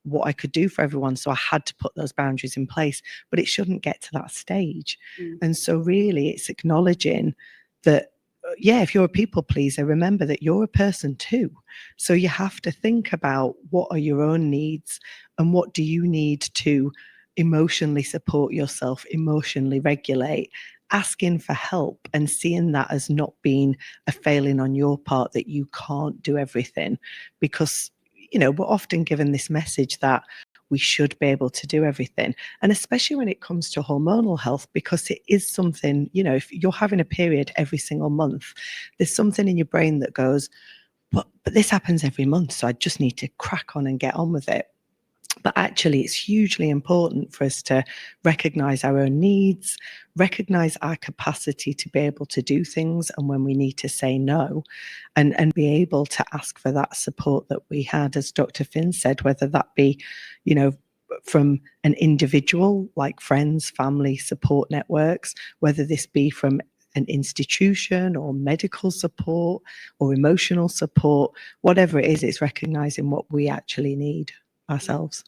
what I could do for everyone. So I had to put those boundaries in place, but it shouldn't get to that stage. And so really it's acknowledging that, yeah, if you're a people pleaser, remember that you're a person too. So you have to think about what are your own needs and what do you need to emotionally support yourself, emotionally regulate, asking for help and seeing that as not being a failing on your part, that you can't do everything. Because, we're often given this message that we should be able to do everything. And especially when it comes to hormonal health, because it is something, if you're having a period every single month, there's something in your brain that goes, but this happens every month, so I just need to crack on and get on with it. But actually, it's hugely important for us to recognize our own needs, recognize our capacity to be able to do things, and when we need to say no, and be able to ask for that support that we had, as Dr. Finn said, whether that be, from an individual like friends, family, support networks, whether this be from an institution or medical support or emotional support, whatever it is, it's recognizing what we actually need ourselves.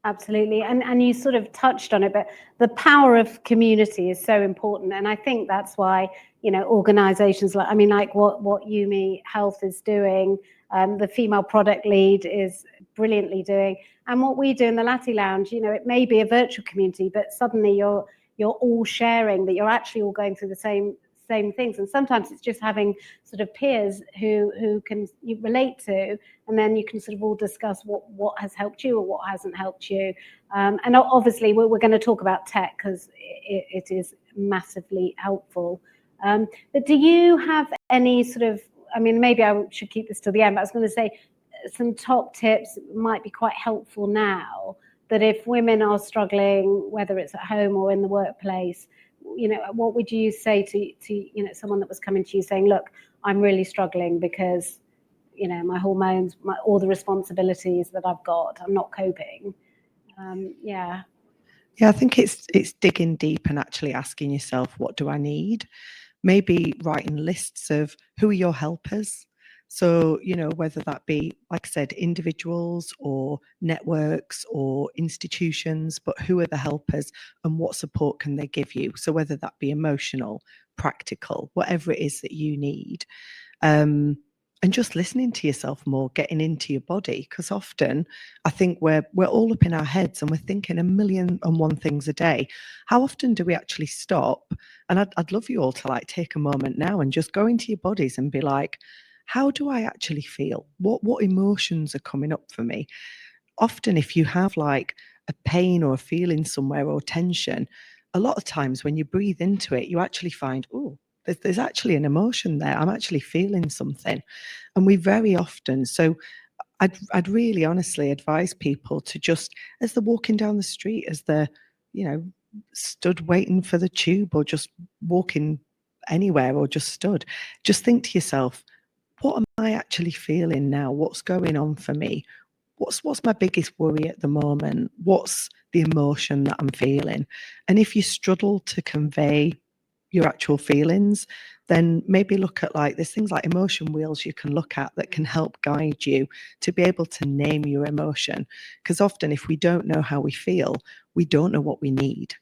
Absolutely. And you sort of touched on it, but the power of community is so important. And I think that's why, organizations like what Yumi Health is doing, the female product lead is brilliantly doing. And what we do in the Latte Lounge, it may be a virtual community, but suddenly you're all sharing, that you're actually all going through the same things. And sometimes it's just having sort of peers who can you relate to, and then you can sort of all discuss what has helped you or what hasn't helped you. And obviously we're going to talk about tech because it is massively helpful. But do you have any sort of, maybe I should keep this till the end, but I was going to say some top tips might be quite helpful now, that if women are struggling, whether it's at home or in the workplace, what would you say to someone that was coming to you saying, look, I'm really struggling because, my hormones, all the responsibilities that I've got, I'm not coping. Yeah, I think it's digging deep and actually asking yourself, what do I need? Maybe writing lists of who are your helpers. So, whether that be, like I said, individuals or networks or institutions, but who are the helpers and what support can they give you? So whether that be emotional, practical, whatever it is that you need. And just listening to yourself more, getting into your body, because often I think we're all up in our heads and we're thinking 1,000,001 things a day. How often do we actually stop? And I'd love you all to take a moment now and just go into your bodies and be like, how do I actually feel? What emotions are coming up for me? Often if you have a pain or a feeling somewhere or tension, a lot of times when you breathe into it, you actually find, oh, there's actually an emotion there. I'm actually feeling something. And we very often, so I'd really honestly advise people to just, as they're walking down the street, as they're, stood waiting for the tube or just walking anywhere or just stood, just think to yourself, what am I actually feeling now? What's going on for me? What's my biggest worry at the moment? What's the emotion that I'm feeling? And if you struggle to convey your actual feelings, then maybe look at there's things like emotion wheels you can look at that can help guide you to be able to name your emotion. Because often if we don't know how we feel, we don't know what we need.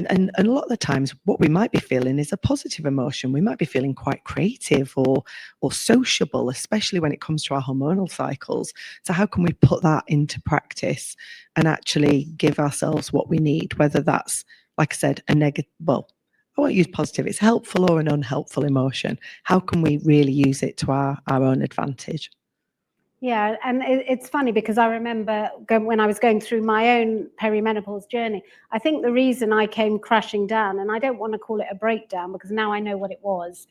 And a lot of the times what we might be feeling is a positive emotion. We might be feeling quite creative or sociable, especially when it comes to our hormonal cycles. So how can we put that into practice and actually give ourselves what we need, whether that's, like I said, a negative, well, I won't use positive, it's helpful or an unhelpful emotion. How can we really use it to our own advantage? Yeah, and it's funny because I remember when I was going through my own perimenopause journey, I think the reason I came crashing down, and I don't want to call it a breakdown because now I know what it was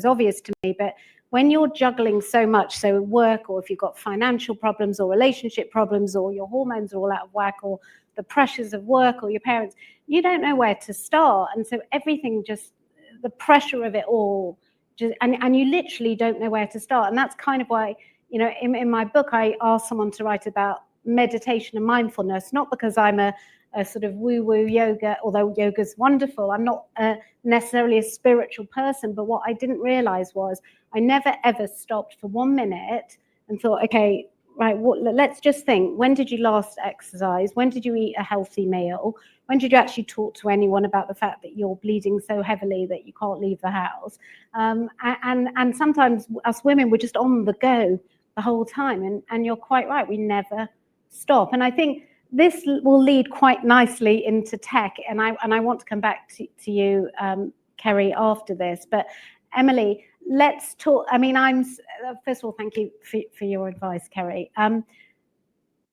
obvious to me, but when you're juggling so much, so work, or if you've got financial problems or relationship problems, or your hormones are all out of whack, or the pressures of work or your parents, you don't know where to start. And so everything just, the pressure of it all, just, and you literally don't know where to start. And that's kind of why, in my book, I asked someone to write about meditation and mindfulness, not because I'm a sort of woo-woo yoga, although yoga's wonderful. I'm not necessarily a spiritual person, but what I didn't realize was I never, ever stopped for 1 minute and thought, okay, right, let's just think, when did you last exercise? When did you eat a healthy meal? When did you actually talk to anyone about the fact that you're bleeding so heavily that you can't leave the house? And sometimes us women, we're just on the go the whole time. And you're quite right, we never stop. And I think this will lead quite nicely into tech. And I want to come back to you, Kerry, after this. But Emily, let's talk. I mean, first of all, thank you for your advice, Kerry.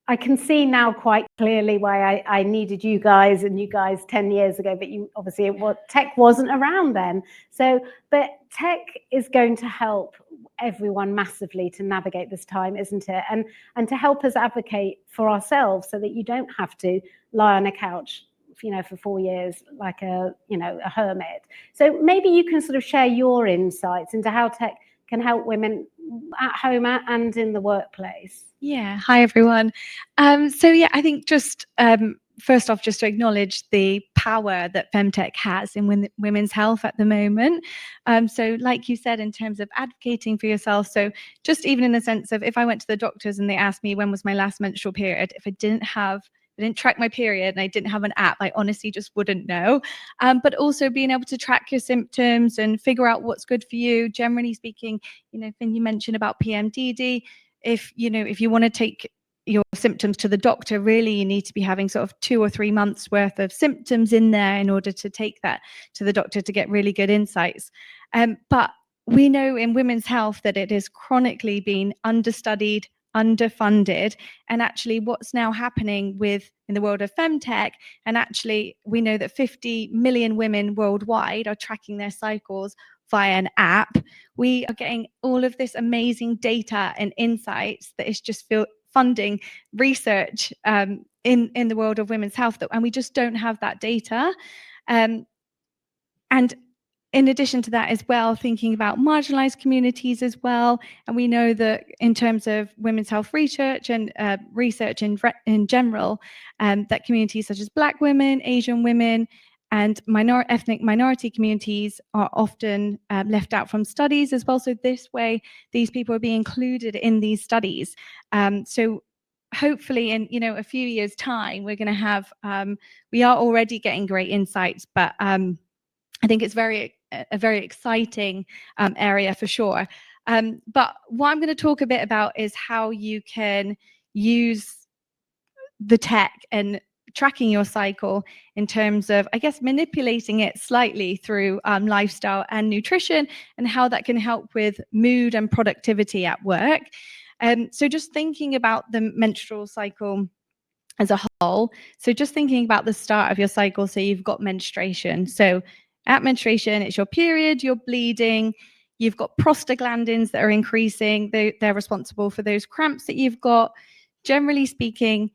I can see now quite clearly why I needed you guys 10 years ago, but obviously tech wasn't around then. But tech is going to help everyone massively to navigate this time, isn't it? And to help us advocate for ourselves so that you don't have to lie on a couch, for 4 years like a hermit. So maybe you can sort of share your insights into how tech can help women at home and in the workplace. Yeah. Hi, everyone. So yeah, I think just first off, just to acknowledge the power that femtech has in women's health at the moment. So like you said, in terms of advocating for yourself, so just even in the sense of if I went to the doctors and they asked me when was my last menstrual period, if I didn't track my period and I didn't have an app, I honestly just wouldn't know. But also being able to track your symptoms and figure out what's good for you. Generally speaking, Finn, you mentioned about PMDD. If you want to take your symptoms to the doctor, really you need to be having sort of 2 or 3 months worth of symptoms in there in order to take that to the doctor to get really good insights. But we know in women's health that it is chronically been understudied, underfunded, and actually what's now happening in the world of femtech, and actually we know that 50 million women worldwide are tracking their cycles via an app. We are getting all of this amazing data and insights that is just funding research in the world of women's health, and we just don't have that data. And in addition to that as well, thinking about marginalized communities as well. And we know that in terms of women's health research and research in general, that communities such as Black women, Asian women, and ethnic minority communities are often left out from studies as well. So this way, these people are being included in these studies. So hopefully in a few years' time, we're going to have, we are already getting great insights, but I think it's a very exciting area for sure. But what I'm going to talk a bit about is how you can use the tech and tracking your cycle in terms of, I guess, manipulating it slightly through lifestyle and nutrition, and how that can help with mood and productivity at work. So just thinking about the menstrual cycle as a whole. So just thinking about the start of your cycle. So you've got menstruation. So at menstruation, it's your period, you're bleeding, you've got prostaglandins that are increasing. They're responsible for those cramps that you've got. Generally speaking,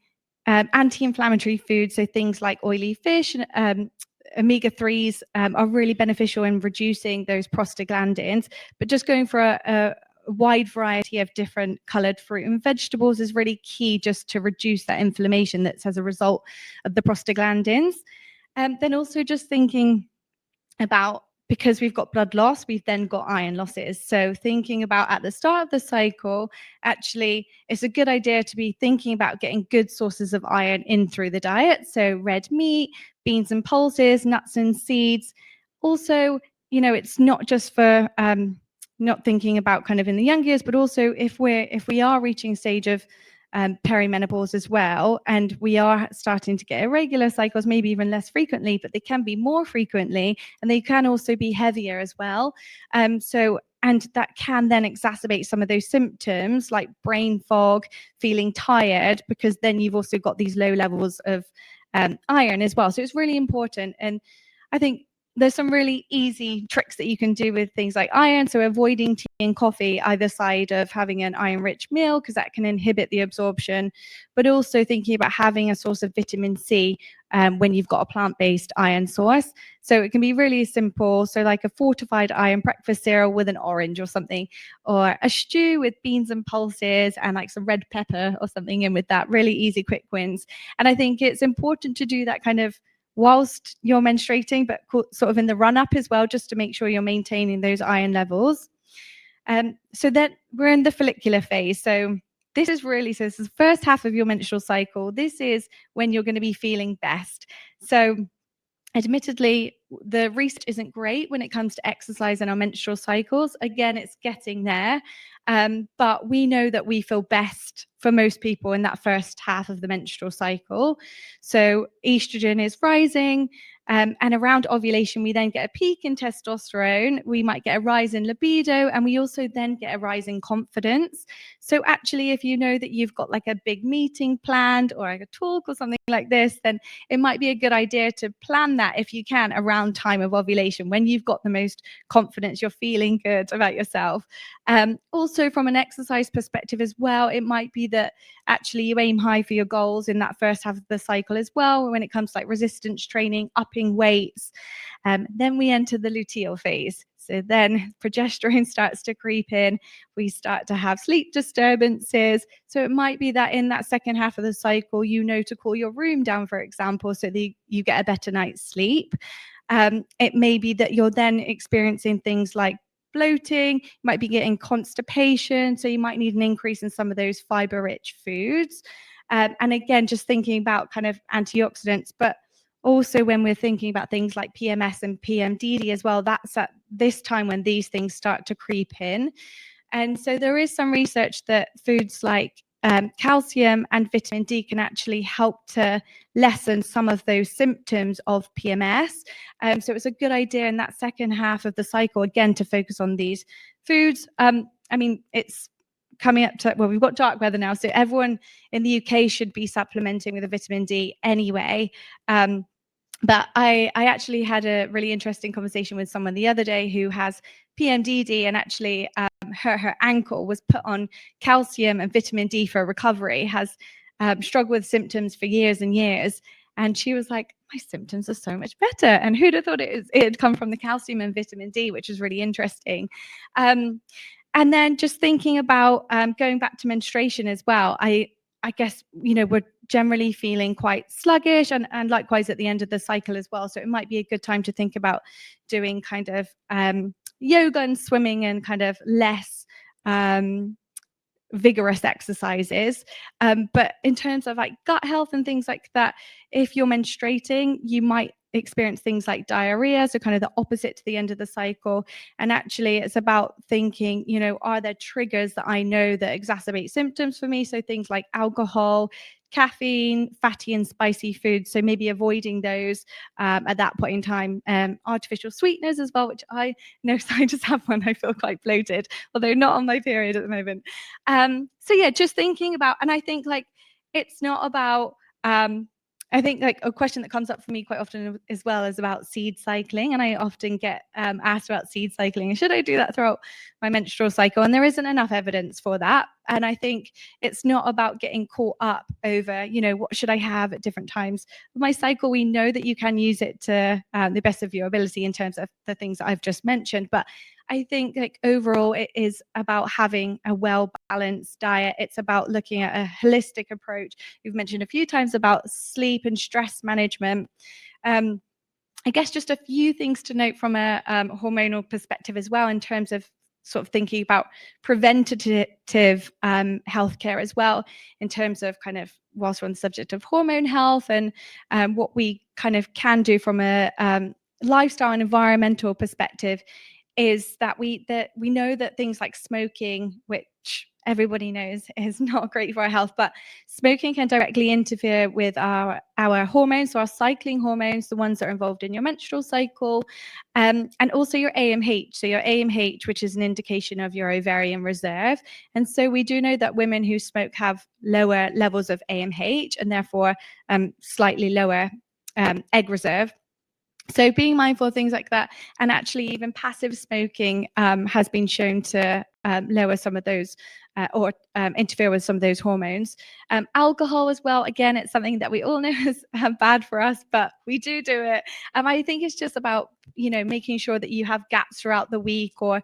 anti-inflammatory foods, so things like oily fish and omega-3s are really beneficial in reducing those prostaglandins. But just going for a wide variety of different colored fruit and vegetables is really key, just to reduce that inflammation that's as a result of the prostaglandins. Then also just thinking about, because we've got blood loss, we've then got iron losses. So thinking about at the start of the cycle, actually, it's a good idea to be thinking about getting good sources of iron in through the diet. So red meat, beans and pulses, nuts and seeds. Also, it's not just for not thinking about kind of in the young years, but also if we are reaching a stage of perimenopause as well, and we are starting to get irregular cycles, maybe even less frequently, but they can be more frequently, and they can also be heavier as well. And that can then exacerbate some of those symptoms like brain fog, feeling tired, because then you've also got these low levels of iron as well. So it's really important. And I think there's some really easy tricks that you can do with things like iron. So avoiding tea and coffee either side of having an iron-rich meal, because that can inhibit the absorption, but also thinking about having a source of vitamin C when you've got a plant-based iron source. So it can be really simple. So like a fortified iron breakfast cereal with an orange or something, or a stew with beans and pulses and like some red pepper or something in with that. Really easy, quick wins. And I think it's important to do that kind of whilst you're menstruating, but sort of in the run up as well, just to make sure you're maintaining those iron levels. So then we're in the follicular phase. So this is the first half of your menstrual cycle. This is when you're going to be feeling best. So admittedly, the research isn't great when it comes to exercise and our menstrual cycles. Again, it's getting there. But we know that we feel best for most people in that first half of the menstrual cycle. So estrogen is rising. And around ovulation, we then get a peak in testosterone. We might get a rise in libido, and we also then get a rise in confidence. So actually, if you know that you've got like a big meeting planned or like a talk or something like this, then it might be a good idea to plan that if you can around time of ovulation, when you've got the most confidence, you're feeling good about yourself. Also from an exercise perspective as well, it might be that actually you aim high for your goals in that first half of the cycle as well, when it comes to like resistance training, upping weights. Then we enter the luteal phase. So then progesterone starts to creep in. We start to have sleep disturbances. So it might be that in that second half of the cycle, you know to cool your room down, for example, so that you get a better night's sleep. It may be that you're then experiencing things like bloating, you might be getting constipation, so you might need an increase in some of those fiber-rich foods. And again, just thinking about kind of antioxidants, but also when we're thinking about things like PMS and PMDD as well, that's at this time when these things start to creep in. And so there is some research that foods like calcium and vitamin D can actually help to lessen some of those symptoms of PMS. So it's a good idea in that second half of the cycle, again, to focus on these foods. I mean, it's coming up to, well, we've got dark weather now, so everyone in the UK should be supplementing with a vitamin D anyway. But I actually had a really interesting conversation with someone the other day who has PMDD, and actually her ankle was put on calcium and vitamin D for recovery, has struggled with symptoms for years and years. And she was like, my symptoms are so much better. And who'd have thought it had come from the calcium and vitamin D, which is really interesting. And then just thinking about going back to menstruation as well, I guess, you know, we're generally feeling quite sluggish, and likewise at the end of the cycle as well. So it might be a good time to think about doing kind of yoga and swimming and kind of less vigorous exercises. But in terms of like gut health and things like that, if you're menstruating, you might experience things like diarrhea, so kind of the opposite to the end of the cycle. And actually it's about thinking, you know, are there triggers that I know that exacerbate symptoms for me? So things like alcohol, caffeine, fatty and spicy foods, so maybe avoiding those at that point in time. Artificial sweeteners as well, which I know I just have when I feel quite bloated, although not on my period at the moment. So yeah, just thinking about, and I think like it's not about I think like a question that comes up for me quite often as well is about seed cycling. And I often get asked about seed cycling. Should I do that throughout my menstrual cycle? And there isn't enough evidence for that. And I think it's not about getting caught up over, you know, what should I have at different times of my cycle. We know that you can use it to the best of your ability in terms of the things that I've just mentioned. But I think like overall it is about having a well-balanced diet. It's about looking at a holistic approach. We've mentioned a few times about sleep and stress management. I guess just a few things to note from a hormonal perspective as well, in terms of sort of thinking about preventative healthcare as well, in terms of kind of, whilst we're on the subject of hormone health and what we kind of can do from a lifestyle and environmental perspective, is that we know that things like smoking, which everybody knows is not great for our health, but smoking can directly interfere with our hormones, so our cycling hormones, the ones that are involved in your menstrual cycle, and also your AMH. So your AMH, which is an indication of your ovarian reserve. And so we do know that women who smoke have lower levels of AMH and therefore slightly lower egg reserve. So being mindful of things like that, and actually even passive smoking has been shown to lower some of those or interfere with some of those hormones. Alcohol as well, again, it's something that we all know is bad for us, but we do it. I think it's just about, you know, making sure that you have gaps throughout the week, or,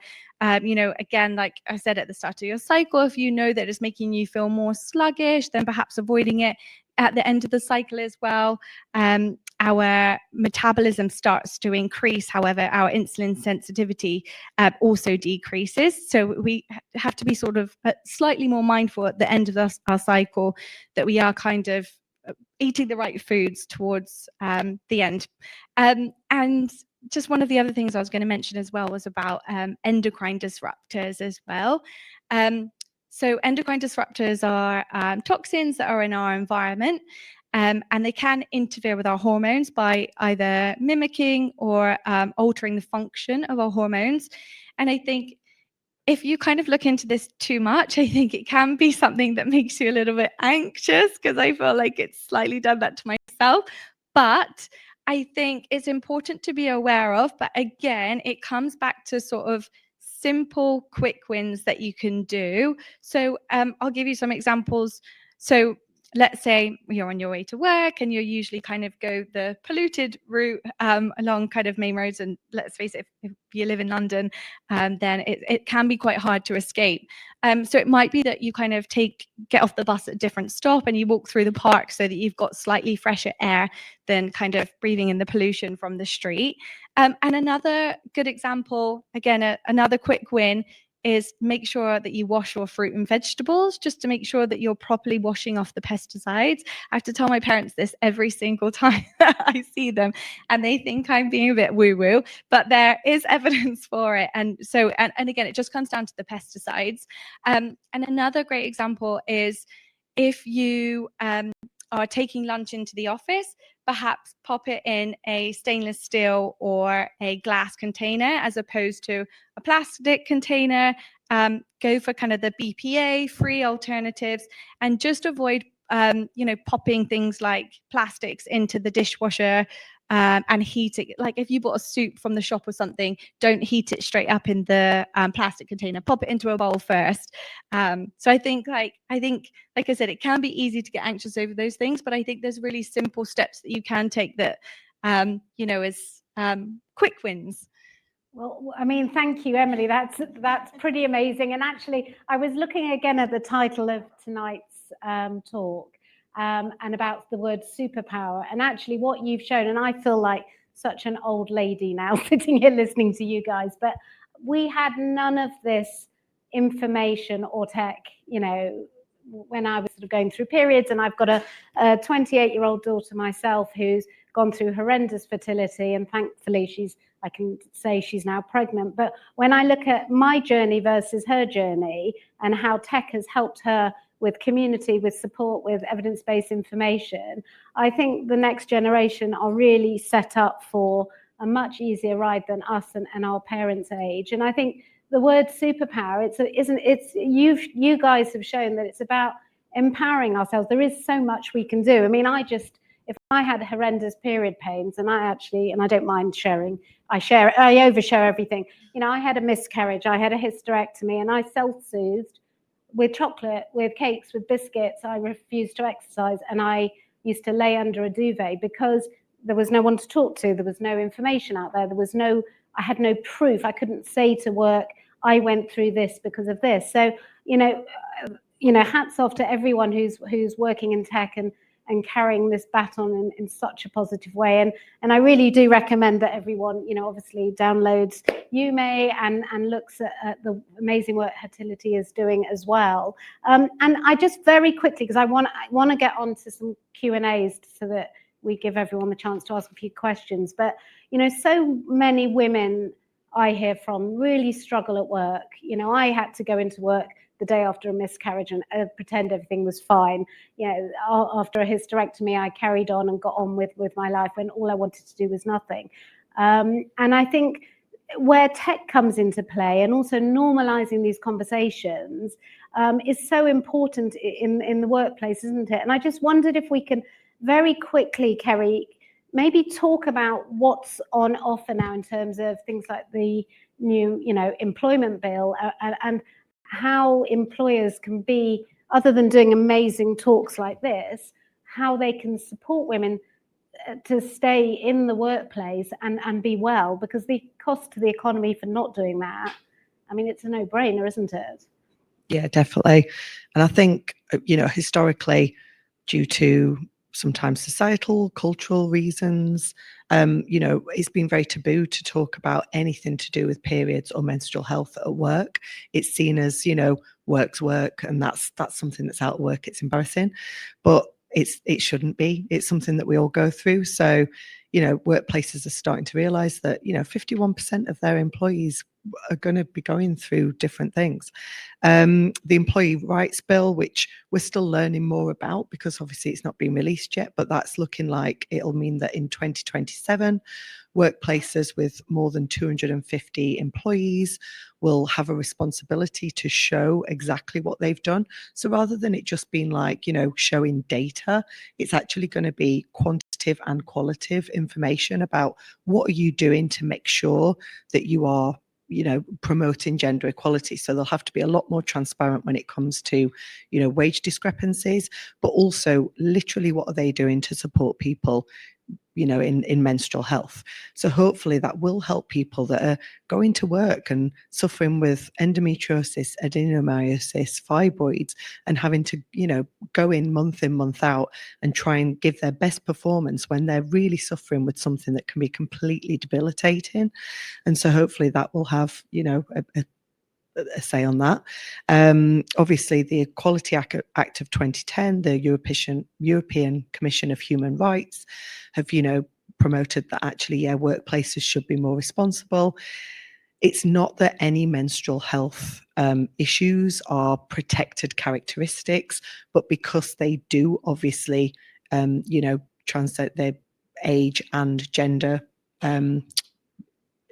you know, again, like I said at the start of your cycle, if you know that it's making you feel more sluggish, then perhaps avoiding it at the end of the cycle as well. our metabolism starts to increase. However, our insulin sensitivity also decreases. So we have to be sort of slightly more mindful at the end of our cycle that we are kind of eating the right foods towards the end. And just one of the other things I was going to mention as well was about endocrine disruptors as well. So endocrine disruptors are toxins that are in our environment, and they can interfere with our hormones by either mimicking or altering the function of our hormones. And I think if you kind of look into this too much, I think it can be something that makes you a little bit anxious, because I feel like it's slightly done that to myself. But I think it's important to be aware of. But again, it comes back to sort of simple, quick wins that you can do. So I'll give you some examples. So let's say you're on your way to work and you usually kind of go the polluted route along kind of main roads. And let's face it, if you live in London, then it can be quite hard to escape. So it might be that you kind of get off the bus at a different stop and you walk through the park so that you've got slightly fresher air than kind of breathing in the pollution from the street. And another good example, again, another quick win, is make sure that you wash your fruit and vegetables, just to make sure that you're properly washing off the pesticides. I have to tell my parents this every single time that I see them, and they think I'm being a bit woo-woo, but there is evidence for it. And so, and again, it just comes down to the pesticides. And another great example is if you are taking lunch into the office, perhaps pop it in a stainless steel or a glass container as opposed to a plastic container. Go for kind of the BPA-free alternatives, and just avoid, popping things like plastics into the dishwasher and heat it. Like if you bought a soup from the shop or something, don't heat it straight up in the plastic container. Pop it into a bowl first. So I think, like I said, it can be easy to get anxious over those things, but I think there's really simple steps that you can take that, is quick wins. Well, I mean, thank you, Emily. That's pretty amazing. And actually, I was looking again at the title of tonight's talk and about the word superpower. And actually what you've shown, and I feel like such an old lady now sitting here listening to you guys, but we had none of this information or tech, when I was sort of going through periods. And I've got a 28-year-old daughter myself who's gone through horrendous fertility, and thankfully I can say she's now pregnant. But when I look at my journey versus her journey and how tech has helped her with community, with support, with evidence-based information, I think the next generation are really set up for a much easier ride than us and our parents' age. And I think the word superpower, you guys have shown that it's about empowering ourselves. There is so much we can do. I mean, if I had horrendous period pains, and I don't mind sharing, I overshare everything. I had a miscarriage, I had a hysterectomy, and I self-soothed with chocolate, with cakes, with biscuits. I refused to exercise, and I used to lay under a duvet because there was no one to talk to. There was no information out there. I had no proof. I couldn't say to work, I went through this because of this. So, hats off to everyone who's working in tech and carrying this baton in such a positive way. And I really do recommend that everyone, obviously downloads Yume and looks at the amazing work Fertility is doing as well. And I just very quickly, because I want to get on to some Q&As so that we give everyone the chance to ask a few questions. But, so many women I hear from really struggle at work. I had to go into work the day after a miscarriage and pretend everything was fine. After a hysterectomy, I carried on and got on with my life when all I wanted to do was nothing. And I think where tech comes into play, and also normalizing these conversations, is so important in the workplace, isn't it? And I just wondered if we can very quickly, Kerry, maybe talk about what's on offer now in terms of things like the new, employment bill and how employers can be, other than doing amazing talks like this, how they can support women to stay in the workplace and be well, because the cost to the economy for not doing that, I mean, it's a no-brainer, isn't it? Yeah, definitely. And I think, historically, due to sometimes societal, cultural reasons. It's been very taboo to talk about anything to do with periods or menstrual health at work. It's seen as, work's work, and that's something that's out of work. It's embarrassing, but it shouldn't be. It's something that we all go through. So, workplaces are starting to realize that, 51% of their employees are going to be going through different things. The Employee Rights Bill, which we're still learning more about because obviously it's not been released yet, but that's looking like it'll mean that in 2027, workplaces with more than 250 employees will have a responsibility to show exactly what they've done. So rather than it just being like, showing data, it's actually going to be quantitative and qualitative information about what are you doing to make sure that you are promoting gender equality. So they'll have to be a lot more transparent when it comes to, wage discrepancies, but also literally what are they doing to support people, in menstrual health. So hopefully that will help people that are going to work and suffering with endometriosis, adenomyosis, fibroids, and having to, go in, month out, and try and give their best performance when they're really suffering with something that can be completely debilitating. And so hopefully that will have, a say on that. Obviously, the Equality Act of 2010, the European Commission of Human Rights have, promoted that actually, workplaces should be more responsible. It's not that any menstrual health issues are protected characteristics, but because they do obviously, translate their age and gender,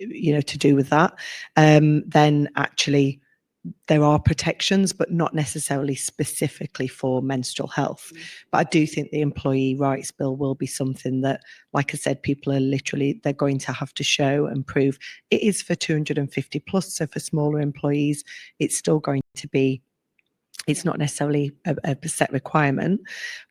to do with that, then actually there are protections, but not necessarily specifically for menstrual health. But I do think the Employee Rights Bill will be something that, like I said, people are they're going to have to show and prove. It is for 250 plus, so for smaller employees, it's still going to be, it's not necessarily a set requirement,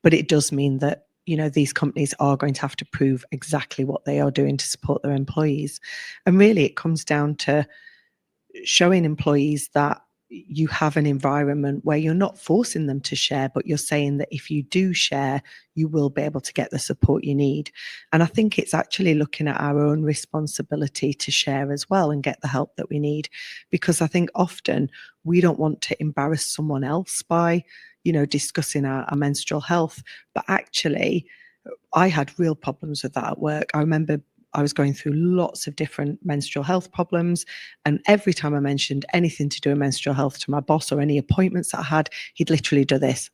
but it does mean that, these companies are going to have to prove exactly what they are doing to support their employees. And really, it comes down to showing employees that you have an environment where you're not forcing them to share, but you're saying that if you do share, you will be able to get the support you need. And I think it's actually looking at our own responsibility to share as well and get the help that we need. Because I think often we don't want to embarrass someone else by, discussing our menstrual health. But actually, I had real problems with that at work. I remember I was going through lots of different menstrual health problems. And every time I mentioned anything to do with menstrual health to my boss or any appointments that I had, he'd literally do this.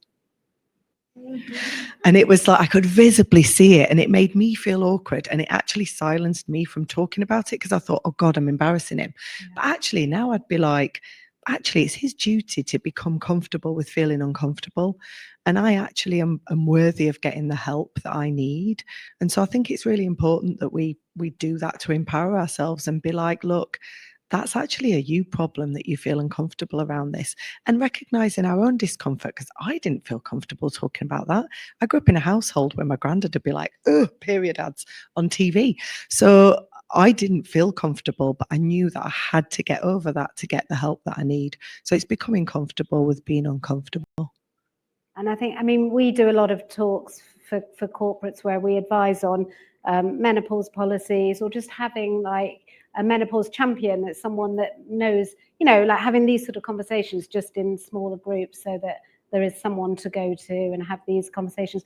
And it was like I could visibly see it, and it made me feel awkward, and it actually silenced me from talking about it because I thought, oh God, I'm embarrassing him. Yeah. But actually now I'd be like, actually it's his duty to become comfortable with feeling uncomfortable, and I actually am worthy of getting the help that I need. And so I think it's really important that we do that to empower ourselves and be like, look, that's actually a you problem that you feel uncomfortable around this, and recognizing our own discomfort, because I didn't feel comfortable talking about that. I grew up in a household where my granddad would be like, oh, period ads on TV. So I didn't feel comfortable, but I knew that I had to get over that to get the help that I need. So it's becoming comfortable with being uncomfortable. And I think, we do a lot of talks for corporates where we advise on menopause policies, or just having like a menopause champion, that's someone that knows, like having these sort of conversations just in smaller groups so that there is someone to go to and have these conversations.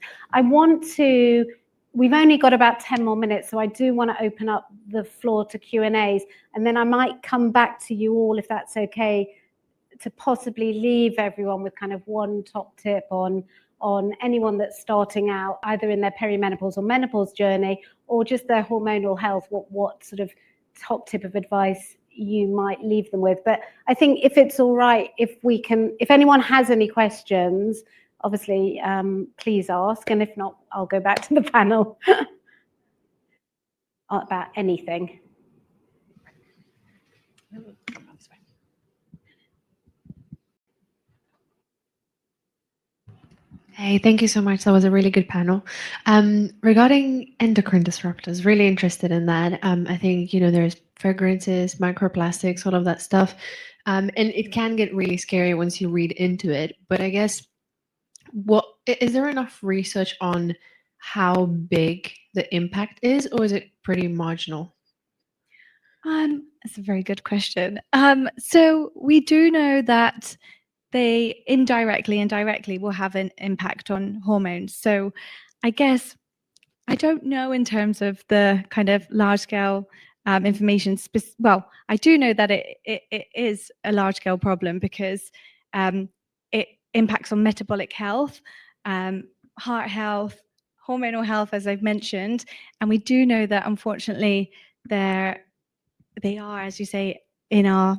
We've only got about 10 more minutes, so I do want to open up the floor to Q&As, and then I might come back to you all, if that's okay, to possibly leave everyone with kind of one top tip on anyone that's starting out, either in their perimenopause or menopause journey, or just their hormonal health, what sort of top tip of advice you might leave them with. But I think if it's all right, if anyone has any questions, obviously, please ask, and if not, I'll go back to the panel about anything. Hey, thank you so much. That was a really good panel. Regarding endocrine disruptors, really interested in that. I think, there's fragrances, microplastics, all of that stuff. And it can get really scary once you read into it. But I guess, is there enough research on how big the impact is, or is it pretty marginal? That's a very good question. So we do know that they indirectly will have an impact on hormones. So I guess I don't know in terms of the kind of large scale information. Well, I do know that it is a large scale problem because it impacts on metabolic health, heart health, hormonal health, as I've mentioned. And we do know that unfortunately they are, as you say, in our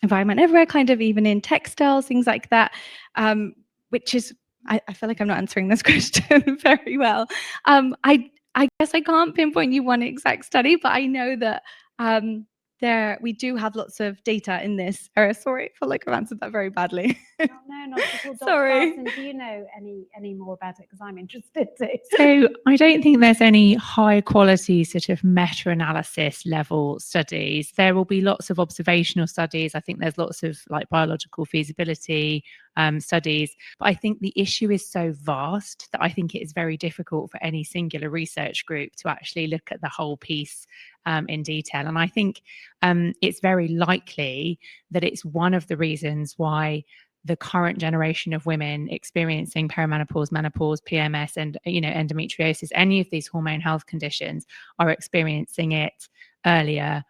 environment everywhere, kind of even in textiles, things like that, which is, I feel like I'm not answering this question very well. I guess I can't pinpoint you one exact study, but I know that we do have lots of data in this area. Sorry, I feel like I've answered that very badly. No, not at all. Dr. Sorry. Larson, do you know any more about it? Because I'm interested too. So I don't think there's any high quality sort of meta-analysis level studies. There will be lots of observational studies. I think there's lots of like biological feasibility studies, but I think the issue is so vast that I think it is very difficult for any singular research group to actually look at the whole piece in detail. And I think it's very likely that it's one of the reasons why the current generation of women experiencing perimenopause, menopause, PMS, and endometriosis, any of these hormone health conditions, are experiencing it earlier,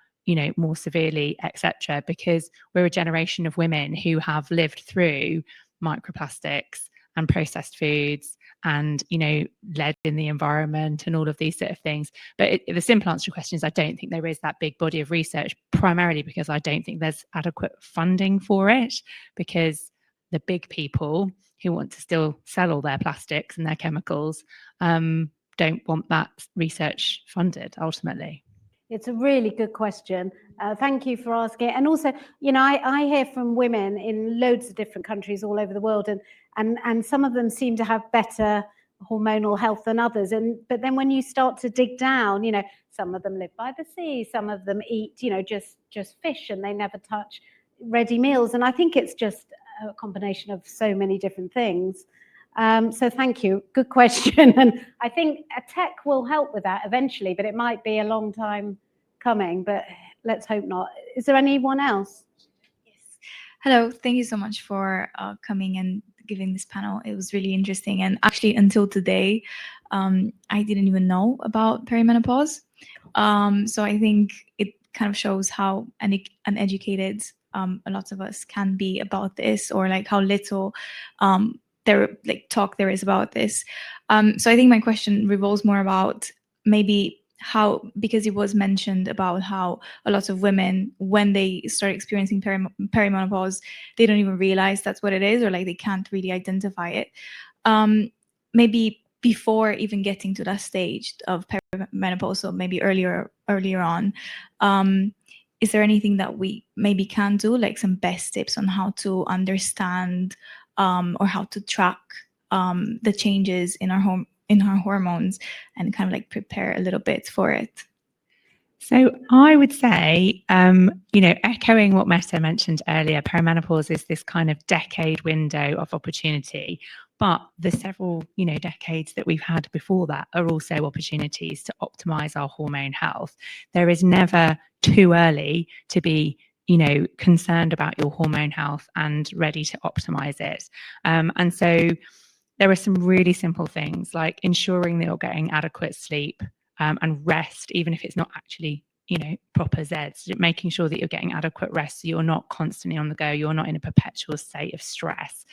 more severely, etc., because we're a generation of women who have lived through microplastics and processed foods and lead in the environment and all of these sort of things. But the simple answer to your question is I don't think there is that big body of research, primarily because I don't think there's adequate funding for it, because the big people who want to still sell all their plastics and their chemicals don't want that research funded ultimately. It's a really good question. Thank you for asking. And also, I hear from women in loads of different countries all over the world, and some of them seem to have better hormonal health than others. But then when you start to dig down, some of them live by the sea, some of them eat, just fish, and they never touch ready meals. And I think it's just a combination of so many different things. So thank you. Good question. And I think tech will help with that eventually, but it might be a long time coming, but let's hope not. Is there anyone else? Yes. Hello. Thank you so much for coming and giving this panel. It was really interesting. And actually, until today, I didn't even know about perimenopause. So I think it kind of shows how uneducated a lot of us can be about this, or like how little talk there is about this. So I think my question revolves more about maybe how, because it was mentioned about how a lot of women, when they start experiencing perimenopause, they don't even realize that's what it is, or like they can't really identify it. Maybe before even getting to that stage of perimenopause, so maybe earlier on, is there anything that we maybe can do, like some best tips on how to understand or how to track the changes in our hormones and kind of like prepare a little bit for it? So I would say, echoing what Mette mentioned earlier, perimenopause is this kind of decade window of opportunity, but the several, decades that we've had before that are also opportunities to optimize our hormone health. There is never too early to be concerned about your hormone health and ready to optimize it. And so there are some really simple things like ensuring that you're getting adequate sleep and rest, even if it's not actually, proper Zeds, making sure that you're getting adequate rest so you're not constantly on the go, you're not in a perpetual state of stress.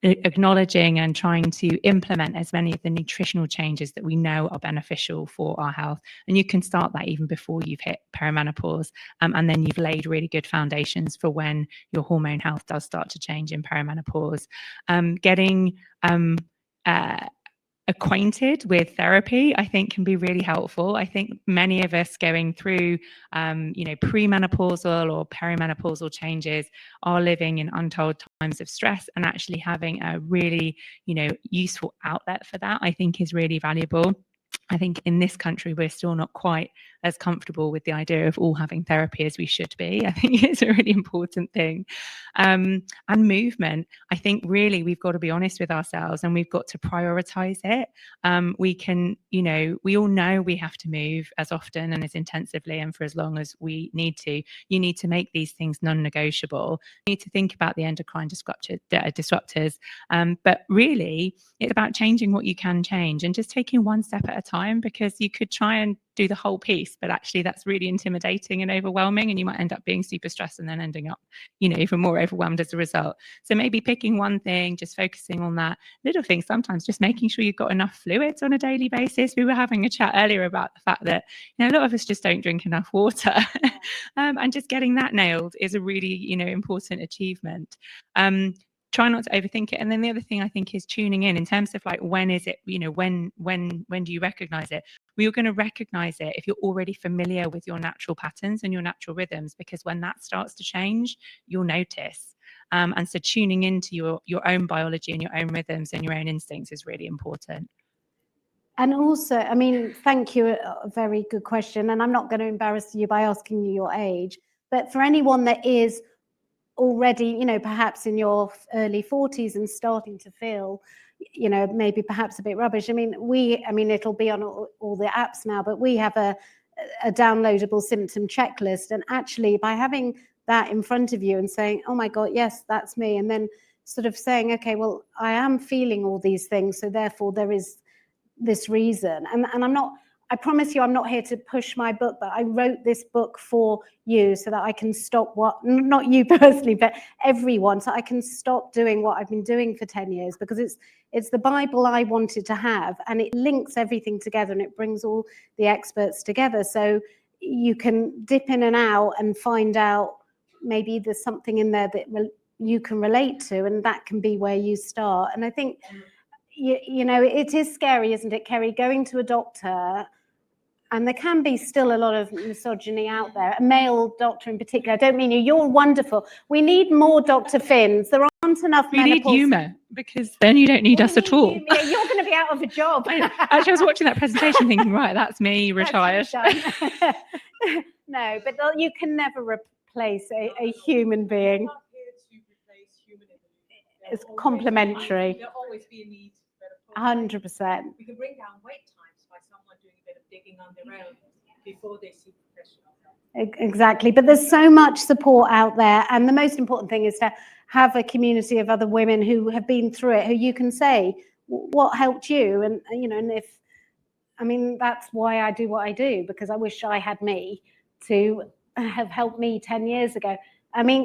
Acknowledging and trying to implement as many of the nutritional changes that we know are beneficial for our health. And you can start that even before you've hit perimenopause. And then you've laid really good foundations for when your hormone health does start to change in perimenopause. Getting acquainted with therapy, I think, can be really helpful. I think many of us going through, premenopausal or perimenopausal changes are living in untold times of stress, and actually having a really, useful outlet for that, I think, is really valuable. I think in this country, we're still not quite as comfortable with the idea of all having therapy as we should be. I think it's a really important thing. And movement, I think really we've got to be honest with ourselves and we've got to prioritize it. We can, we all know we have to move as often and as intensively and for as long as we need to. You need to make these things non-negotiable. You need to think about the endocrine disruptors. But really, it's about changing what you can change and just taking one step at a time, because you could try and do the whole piece, but actually that's really intimidating and overwhelming, and you might end up being super stressed and then ending up, even more overwhelmed as a result. So maybe picking one thing, just focusing on that little thing, sometimes just making sure you've got enough fluids on a daily basis. We were having a chat earlier about the fact that a lot of us just don't drink enough water. And just getting that nailed is a really important achievement. Try not to overthink it. And then the other thing I think is tuning in terms of like, when is it, when do you recognize it? Well, you're going to recognize it if you're already familiar with your natural patterns and your natural rhythms, because when that starts to change, you'll notice. And so tuning into your own biology and your own rhythms and your own instincts is really important. And also, thank you, a very good question. And I'm not going to embarrass you by asking you your age, but for anyone that is already, perhaps in your early 40s and starting to feel, maybe perhaps a bit rubbish. It'll be on all the apps now, but we have a downloadable symptom checklist. And actually, by having that in front of you and saying, oh my God, yes, that's me. And then sort of saying, okay, well, I am feeling all these things. So therefore there is this reason. And I promise you, I'm not here to push my book, but I wrote this book for you so that I can stop not you personally, but everyone, so I can stop doing what I've been doing for 10 years, because it's the Bible I wanted to have, and it links everything together and it brings all the experts together. So you can dip in and out and find out maybe there's something in there that you can relate to, and that can be where you start. And I think, it is scary, isn't it, Kerry, going to a doctor. And there can be still a lot of misogyny out there, a male doctor in particular. I don't mean you. You're wonderful. We need more Dr. Finns. There aren't enough We need humour, because then you don't need us at all. You're going to be out of a job. Actually, I was watching that presentation thinking, right, that's me, retired. No, but you can never replace a human being. It's complementary. There'll always be a need. 100%. We can bring down wait times by someone doing a bit of digging on their own before they see professional help. Exactly. But there's so much support out there. And the most important thing is to have a community of other women who have been through it, who you can say, what helped you? And, that's why I do what I do, because I wish I had me to have helped me 10 years ago.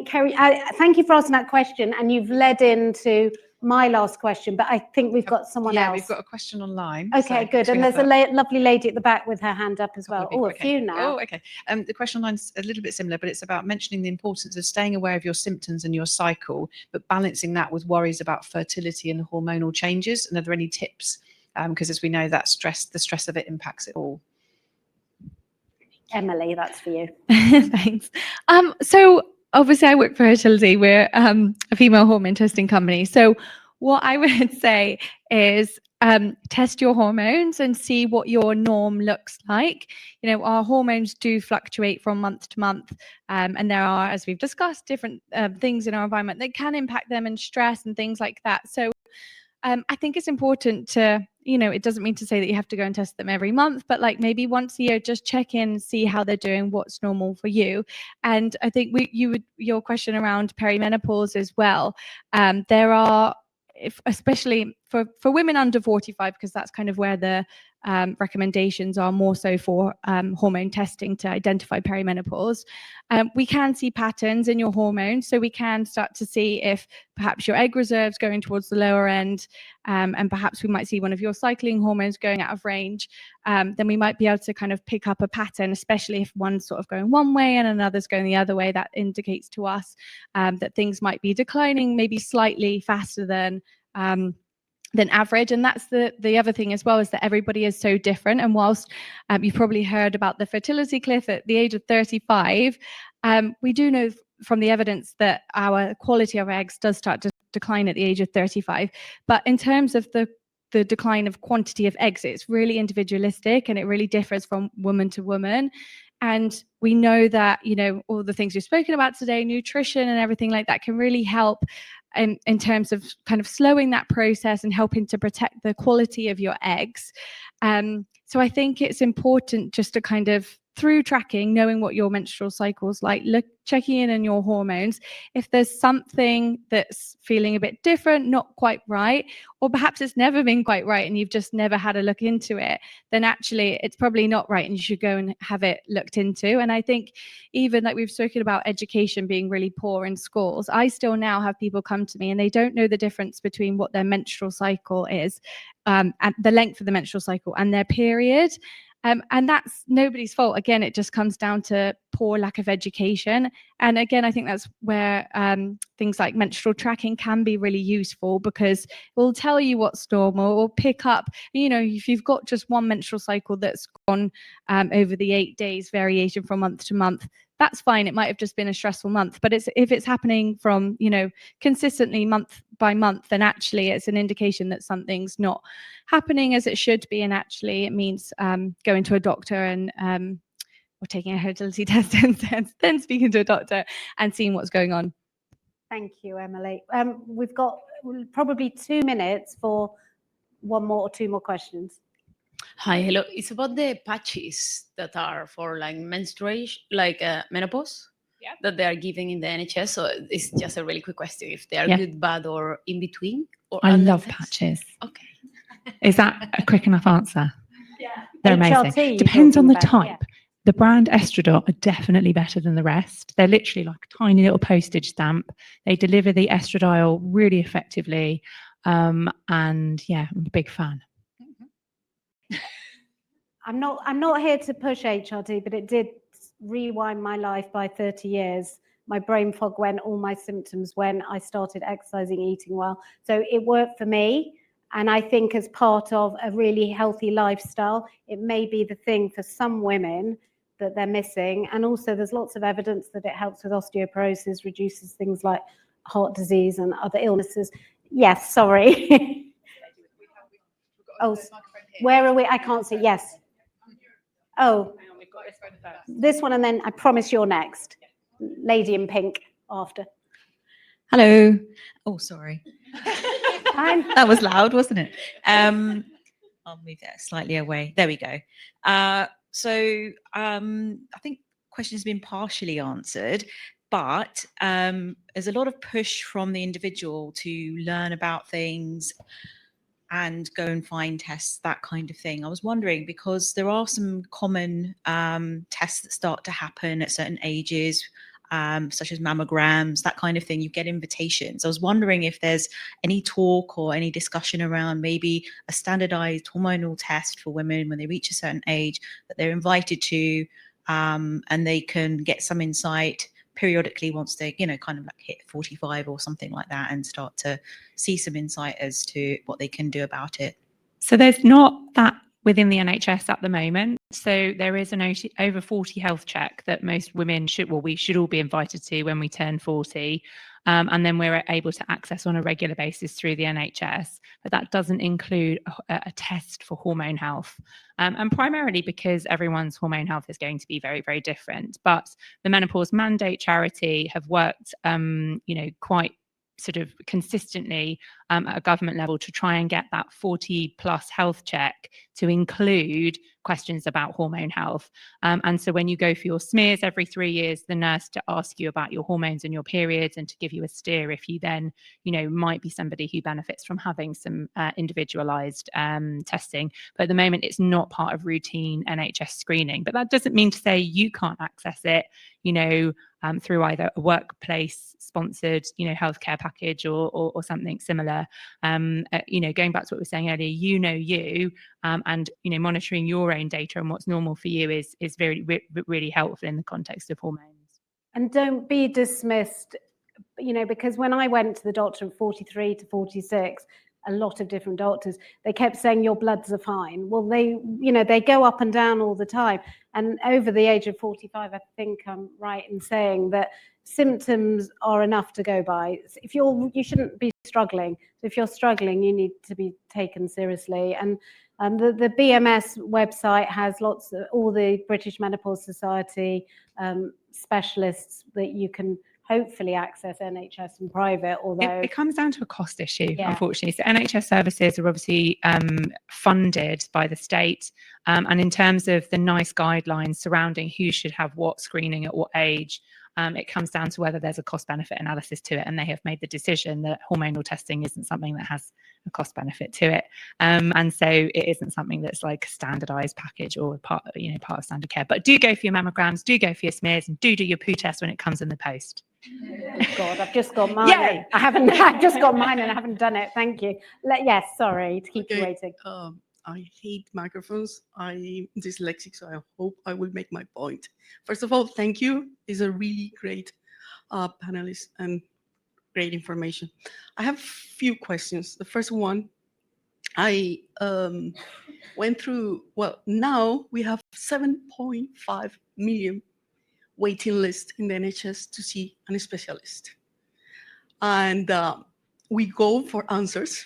Kerry, thank you for asking that question. And you've led into my last question, but I think we've got someone else. Yeah, we've got a question online. Okay, good. And there's a lovely lady at the back with her hand up as well. Oh, a few now. Oh, okay. The question online's a little bit similar, but it's about mentioning the importance of staying aware of your symptoms and your cycle, but balancing that with worries about fertility and hormonal changes. And are there any tips? Because as we know, that the stress of it impacts it all. Emily, that's for you. Thanks. So obviously I work for Fertility. We're a female hormone testing company. So what I would say is test your hormones and see what your norm looks like. Our hormones do fluctuate from month to month. And there are, as we've discussed, different things in our environment that can impact them, and stress and things like that. So I think it's important to, it doesn't mean to say that you have to go and test them every month, but like maybe once a year, just check in, see how they're doing, what's normal for you. And I think your question around perimenopause as well, there are, especially for women under 45, because that's kind of where the recommendations are more so for hormone testing to identify perimenopause. We can see patterns in your hormones, so we can start to see if perhaps your egg reserve's going towards the lower end, and perhaps we might see one of your cycling hormones going out of range. Then we might be able to kind of pick up a pattern, especially if one's sort of going one way and another's going the other way. That indicates to us that things might be declining maybe slightly faster than average. And that's the other thing as well, is that everybody is so different. And whilst you've probably heard about the fertility cliff at the age of 35, we do know from the evidence that our quality of eggs does start to decline at the age of 35. But in terms of the the decline of quantity of eggs. It's really individualistic and it really differs from woman to woman. And we know that, you know, all the things we've spoken about today, nutrition and everything like that, can really help in terms of kind of slowing that process and helping to protect the quality of your eggs. So I think it's important just to kind of, through tracking, knowing what your menstrual cycle's like, checking in on your hormones. If there's something that's feeling a bit different, not quite right, or perhaps it's never been quite right and you've just never had a look into it, then actually it's probably not right and you should go and have it looked into. And I think even like we've spoken about education being really poor in schools, I still now have people come to me and they don't know the difference between what their menstrual cycle is, and the length of the menstrual cycle and their period. And that's nobody's fault. Again, it just comes down to poor lack of education. And again, I think that's where things like menstrual tracking can be really useful, because it will tell you what's normal, or pick up, you know, if you've got just one menstrual cycle that's gone over the 8 days, variation from month to month, that's fine. It might have just been a stressful month, but if it's happening from, you know, consistently month by month, then actually it's an indication that something's not happening as it should be. And actually it means going to a doctor and or taking a fertility test and then speaking to a doctor and seeing what's going on. Thank you, Emily. We've got probably 2 minutes for one more or two more questions. Hi, hello. It's about the patches that are for like menstruation, like menopause, that they are giving in the NHS. So it's just a really quick question: if they are good, bad, or in between. Or I love patches. Okay. Is that a quick enough answer? Yeah. They're HRT, amazing. you're Depends on the talking about, type. The brand Estradot are definitely better than the rest. They're literally like a tiny little postage stamp. They deliver the estradiol really effectively. And yeah, I'm a big fan. I'm not here to push HRT, but it did rewind my life by 30 years. My brain fog went, all my symptoms when I started exercising, eating well. So it worked for me. And I think as part of a really healthy lifestyle, it may be the thing for some women that they're missing. And also there's lots of evidence that it helps with osteoporosis, reduces things like heart disease and other illnesses. Yes, sorry. Oh, where are we? I can't see. Yes. Oh, this one, and then I promise you're next. Lady in pink after. Hello. Oh, sorry. Fine. That was loud, wasn't it? I'll move that slightly away. There we go. So I think question has been partially answered, but there's a lot of push from the individual to learn about things and go and find tests, that kind of thing. I was wondering, because there are some common tests that start to happen at certain ages, such as mammograms, that kind of thing. You get invitations. I was wondering if there's any talk or any discussion around maybe a standardized hormonal test for women when they reach a certain age that they're invited to, and they can get some insight periodically once they, you know, kind of like hit 45 or something like that, and start to see some insight as to what they can do about it. So there's not that within the NHS at the moment. So there is an over 40 health check that most women we should all be invited to when we turn 40. And then we're able to access on a regular basis through the NHS. But that doesn't include a test for hormone health. And primarily because everyone's hormone health is going to be very, very different. But the Menopause Mandate charity have worked, quite sort of consistently at a government level to try and get that 40 plus health check to include questions about hormone health. And so when you go for your smears every 3 years, the nurse to ask you about your hormones and your periods and to give you a steer if you then, might be somebody who benefits from having some individualized testing. But at the moment, it's not part of routine NHS screening. But that doesn't mean to say you can't access it, through either a workplace sponsored, healthcare package or something similar. Going back to what we were saying earlier, and monitoring your own data and what's normal for you is very really helpful in the context of hormones. And don't be dismissed, because when I went to the doctor at 43 to 46, a lot of different doctors, they kept saying your bloods are fine. Well, they go up and down all the time. And over the age of 45, I think I'm right in saying that symptoms are enough to go by. You shouldn't be struggling. So if you're struggling, you need to be taken seriously. And the BMS website has all the British Menopause Society specialists that you can hopefully access NHS and private, although it comes down to a cost issue, Yeah. unfortunately. So NHS services are obviously funded by the state, and in terms of the NICE guidelines surrounding who should have what screening at what age, it comes down to whether there's a cost benefit analysis to it, and they have made the decision that hormonal testing isn't something that has a cost benefit to it, and so it isn't something that's like a standardized package or part of standard care. But do go for your mammograms, do go for your smears, and do your poo test when it comes in the post. God, I've just got mine. Yay! I've just got mine and I haven't done it. Thank you. Yes, sorry to keep you waiting. I hate microphones. I'm dyslexic, so I hope I will make my point. First of all, thank you. It's a really great panelist and great information. I have a few questions. The first one, I went through, now we have 7.5 million waiting list in the NHS to see a specialist. And we go for answers,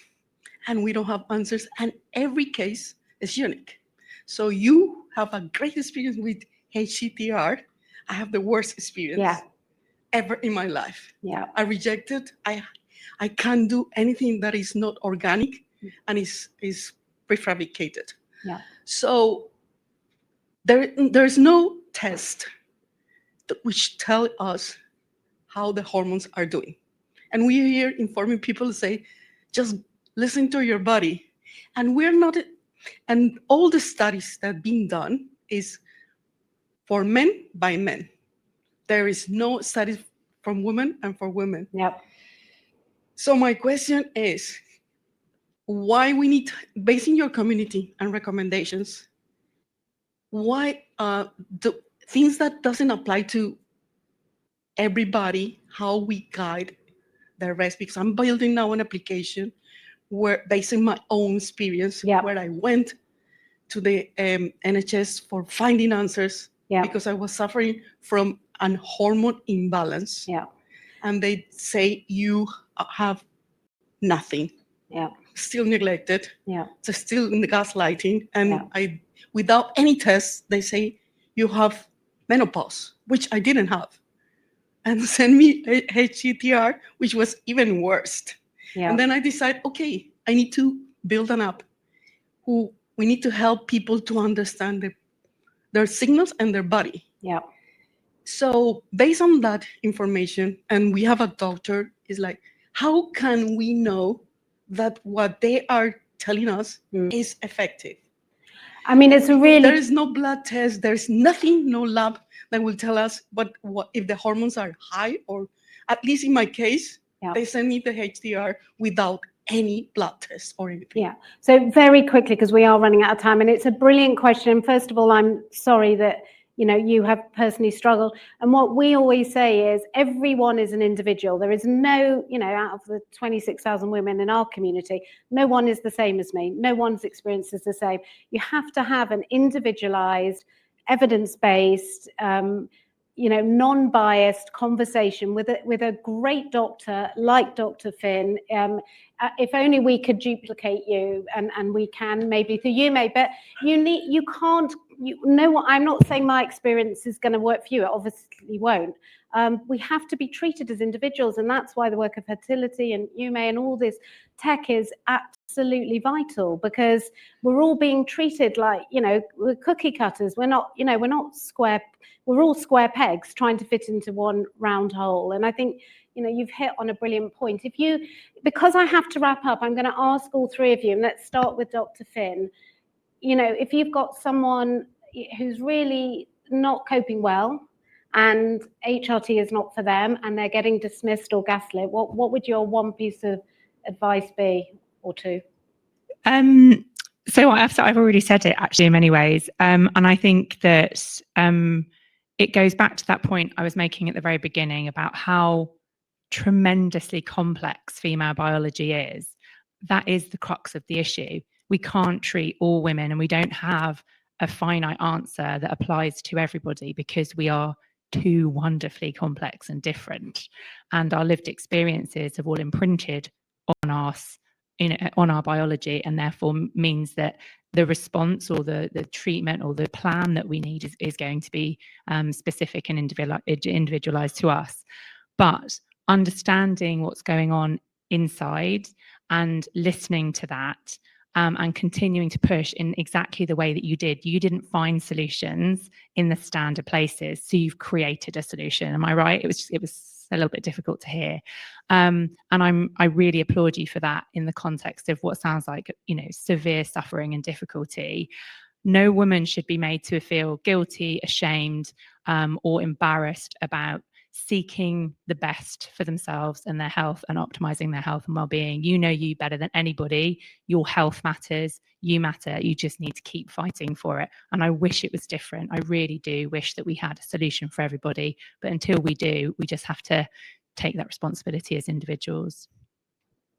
and we don't have answers, and every case is unique. So you have a great experience with HCTR. I have the worst experience ever in my life. Yeah. I rejected. I can't do anything that is not organic and is prefabricated. Yeah. So there's no test which tell us how the hormones are doing. And we here informing people say, just listen to your body. And we're not, and all the studies that have been done is for men by men. There is no studies from women and for women. Yep. So my question is, why we need, based on your community and recommendations, why the things that doesn't apply to everybody, how we guide the rest? Because I'm building now an application where, based on my own experience, where I went to the NHS for finding answers because I was suffering from an hormone imbalance. Yeah. And they say you have nothing. Yeah. Still neglected. Yeah. So still in the gaslighting. And without any tests, they say you have menopause, which I didn't have. And send me HCTR, which was even worse. Yeah. And then I decide, okay, I need to build an app. We need to help people to understand their signals and their body. Yeah. So based on that information, and we have a doctor, is like, how can we know that what they are telling us is effective? I mean, it's a really... There is no blood test. There's nothing, no lab that will tell us what if the hormones are high, or at least in my case, they send me the HDR without any blood test or anything. Yeah. So very quickly, because we are running out of time, and it's a brilliant question. First of all, I'm sorry that you have personally struggled. And what we always say is everyone is an individual. There is no, out of the 26,000 women in our community, no one is the same as me. No one's experience is the same. You have to have an individualized, evidence-based, non-biased conversation with a great doctor like Dr. Finn. If only we could duplicate you, and we can maybe through you, but you can't. I'm not saying my experience is going to work for you. It obviously won't. We have to be treated as individuals, and that's why the work of fertility and UME and all this tech is absolutely vital, because we're all being treated like we're cookie cutters. We're not square. We're all square pegs trying to fit into one round hole. And I think you've hit on a brilliant point. Because I have to wrap up, I'm going to ask all three of you, and let's start with Dr. Finn. If you've got someone who's really not coping well and HRT is not for them and they're getting dismissed or gaslit, what would your one piece of advice be, or two? So I've already said it actually in many ways. And I think that it goes back to that point I was making at the very beginning about how tremendously complex female biology is. That is the crux of the issue. We can't treat all women, and we don't have a finite answer that applies to everybody, because we are too wonderfully complex and different, and our lived experiences have all imprinted on us, on our biology, and therefore means that the response or the treatment or the plan that we need is going to be specific and individualized to us. But understanding what's going on inside and listening to that, and continuing to push in exactly the way that you did. You didn't find solutions in the standard places, so you've created a solution. Am I right? It was a little bit difficult to hear, and I really applaud you for that in the context of what sounds like, severe suffering and difficulty. No woman should be made to feel guilty, ashamed, or embarrassed about seeking the best for themselves and their health and optimizing their health and well-being. You know you better than anybody. Your health matters. You matter. You just need to keep fighting for it. And I wish it was different. I really do wish that we had a solution for everybody. But until we do, we just have to take that responsibility as individuals.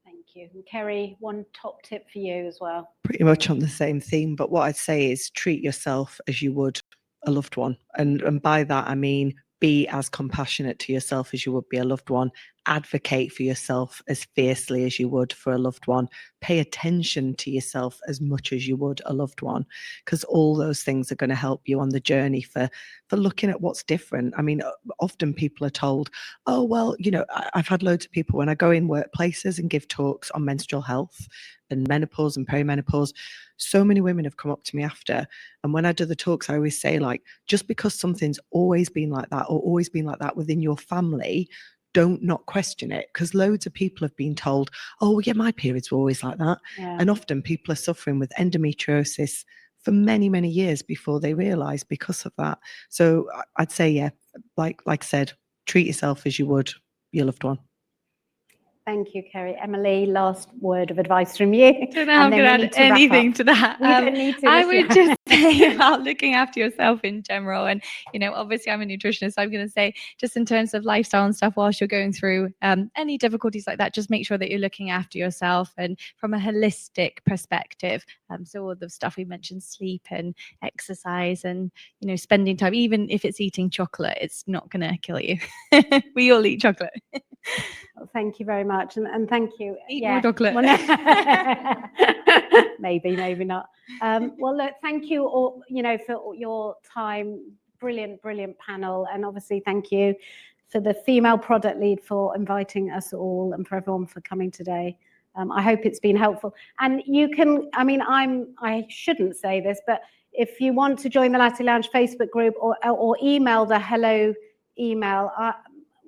Thank you. And Kerry, one top tip for you as well. Pretty much on the same theme, but what I'd say is treat yourself as you would a loved one. And by that, I mean, be as compassionate to yourself as you would be a loved one. Advocate for yourself as fiercely as you would for a loved one. Pay attention to yourself as much as you would a loved one, because all those things are going to help you on the journey for looking at what's different. I mean, often people are told, oh, well, I've had loads of people when I go in workplaces and give talks on menstrual health and menopause and perimenopause. So many women have come up to me after, and when I do the talks, I always say, like, just because something's always been like that or always been like that within your family, don't not question it, because loads of people have been told, oh yeah, my periods were always like that. Yeah. And often people are suffering with endometriosis for many, many years before they realize because of that. So I'd say, yeah, like I said, treat yourself as you would your loved one. Thank you, Kerry. Emily, last word of advice from you. I don't know how I'm going to add anything to that. We don't need to. I would just say about looking after yourself in general. And, obviously I'm a nutritionist, so I'm going to say just in terms of lifestyle and stuff whilst you're going through any difficulties like that, just make sure that you're looking after yourself and from a holistic perspective. So all the stuff we mentioned, sleep and exercise and, spending time, even if it's eating chocolate, it's not going to kill you. We all eat chocolate. Well, thank you very much. And thank you. Eat more chocolate. Maybe not. Well, look, thank you all, for your time. Brilliant panel. And obviously, thank you for the female product lead for inviting us all and for everyone for coming today. I hope it's been helpful. And you can, I shouldn't say this, but if you want to join the Latte Lounge Facebook group or email the hello email,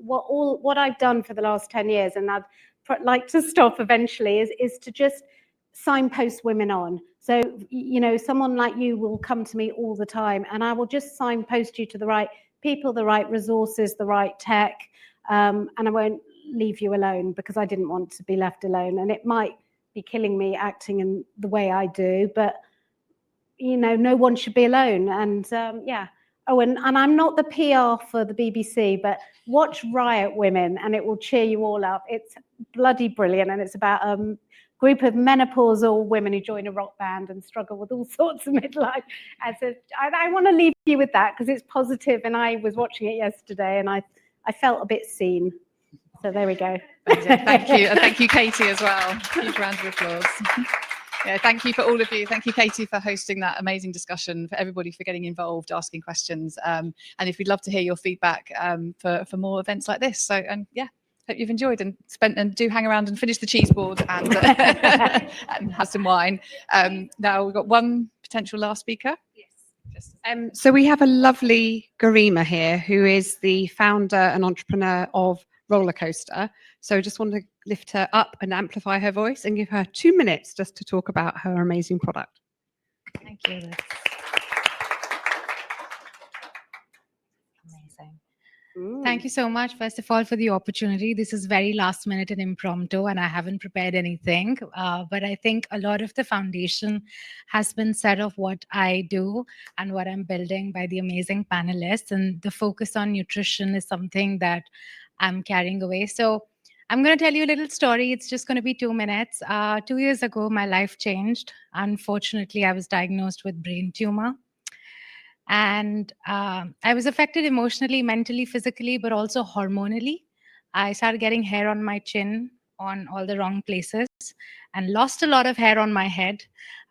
what I've done for the last 10 years, and I'd like to stop eventually, is to just signpost women on. So, someone like you will come to me all the time, and I will just signpost you to the right people, the right resources, the right tech, and I won't leave you alone, because I didn't want to be left alone. And it might be killing me acting in the way I do, but, no one should be alone. And yeah. Oh, and I'm not the PR for the BBC, but watch Riot Women and it will cheer you all up. It's bloody brilliant, and it's about a group of menopausal women who join a rock band and struggle with all sorts of midlife. And so I want to leave you with that, because it's positive, and I was watching it yesterday and I felt a bit seen. So there we go. Thank you. And thank you, Katie, as well. Huge round of applause. Yeah, thank you for all of you. Thank you, Katie, for hosting that amazing discussion, for everybody for getting involved, asking questions. And if we'd love to hear your feedback for more events like this. So, and yeah, hope you've enjoyed and do hang around and finish the cheese board and, and have some wine. Now we've got one potential last speaker. Yes. So we have a lovely Garima here, who is the founder and entrepreneur of Roller Coaster. So just want to lift her up and amplify her voice and give her 2 minutes just to talk about her amazing product. Thank you. That's amazing. Thank you so much, first of all, for the opportunity. This is very last minute and impromptu, and I haven't prepared anything. But I think a lot of the foundation has been said of what I do and what I'm building by the amazing panelists. And the focus on nutrition is something that I'm carrying away. So I'm going to tell you a little story. It's just going to be 2 minutes. 2 years ago, my life changed. Unfortunately, I was diagnosed with brain tumor. And I was affected emotionally, mentally, physically, but also hormonally. I started getting hair on my chin, on all the wrong places, and lost a lot of hair on my head.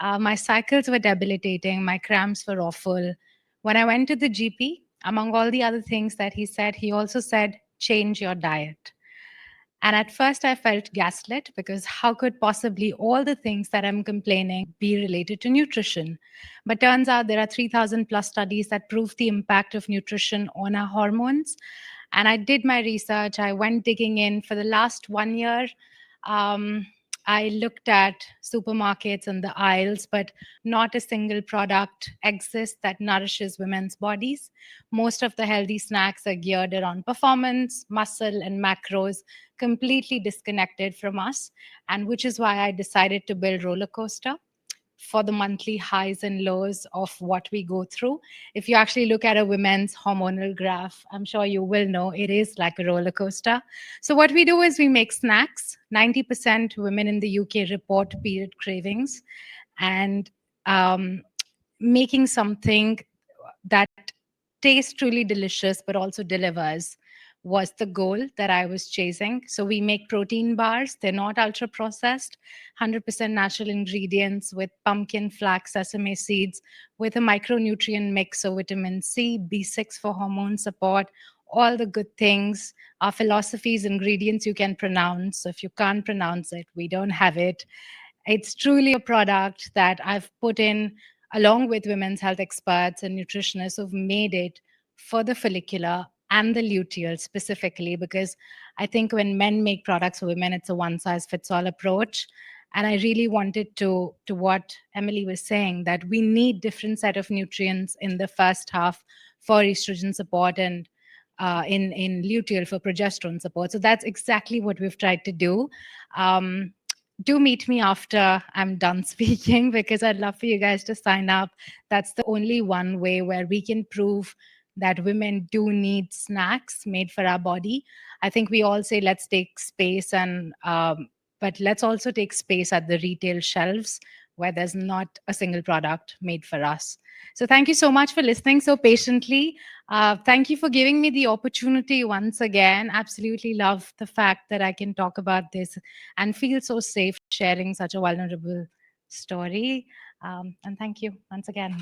My cycles were debilitating. My cramps were awful. When I went to the GP, among all the other things that he said, he also said, change your diet. And at first, I felt gaslit because how could possibly all the things that I'm complaining be related to nutrition? But turns out there are 3,000 plus studies that prove the impact of nutrition on our hormones. And I did my research. I went digging in for the last 1 year. I looked at supermarkets and the aisles, but not a single product exists that nourishes women's bodies. Most of the healthy snacks are geared around performance, muscle, and macros, completely disconnected from us, and which is why I decided to build Roller Coaster for the monthly highs and lows of what we go through. If you actually look at a women's hormonal graph, I'm sure you will know it is like a roller coaster. So what we do is we make snacks. 90% women in the UK report period cravings, and making something that tastes truly delicious but also delivers was the goal that I was chasing. So we make protein bars. They're not ultra processed, 100% natural ingredients with pumpkin, flax, sesame seeds, with a micronutrient mix of vitamin C, B6 for hormone support, all the good things. Our philosophies, ingredients you can pronounce. So if you can't pronounce it, we don't have it. It's truly a product that I've put in along with women's health experts and nutritionists who've made it for the follicular and the luteal specifically, because I think when men make products for women, it's a one-size-fits-all approach. And I really wanted to what Emily was saying, that we need different set of nutrients in the first half for estrogen support and in luteal for progesterone support. So that's exactly what we've tried to do. Do meet me after I'm done speaking, because I'd love for you guys to sign up. That's the only one way where we can prove that women do need snacks made for our body. I think we all say, let's take space, and but let's also take space at the retail shelves where there's not a single product made for us. So thank you so much for listening so patiently. Thank you for giving me the opportunity once again. Absolutely love the fact that I can talk about this and feel so safe sharing such a vulnerable story. And thank you once again.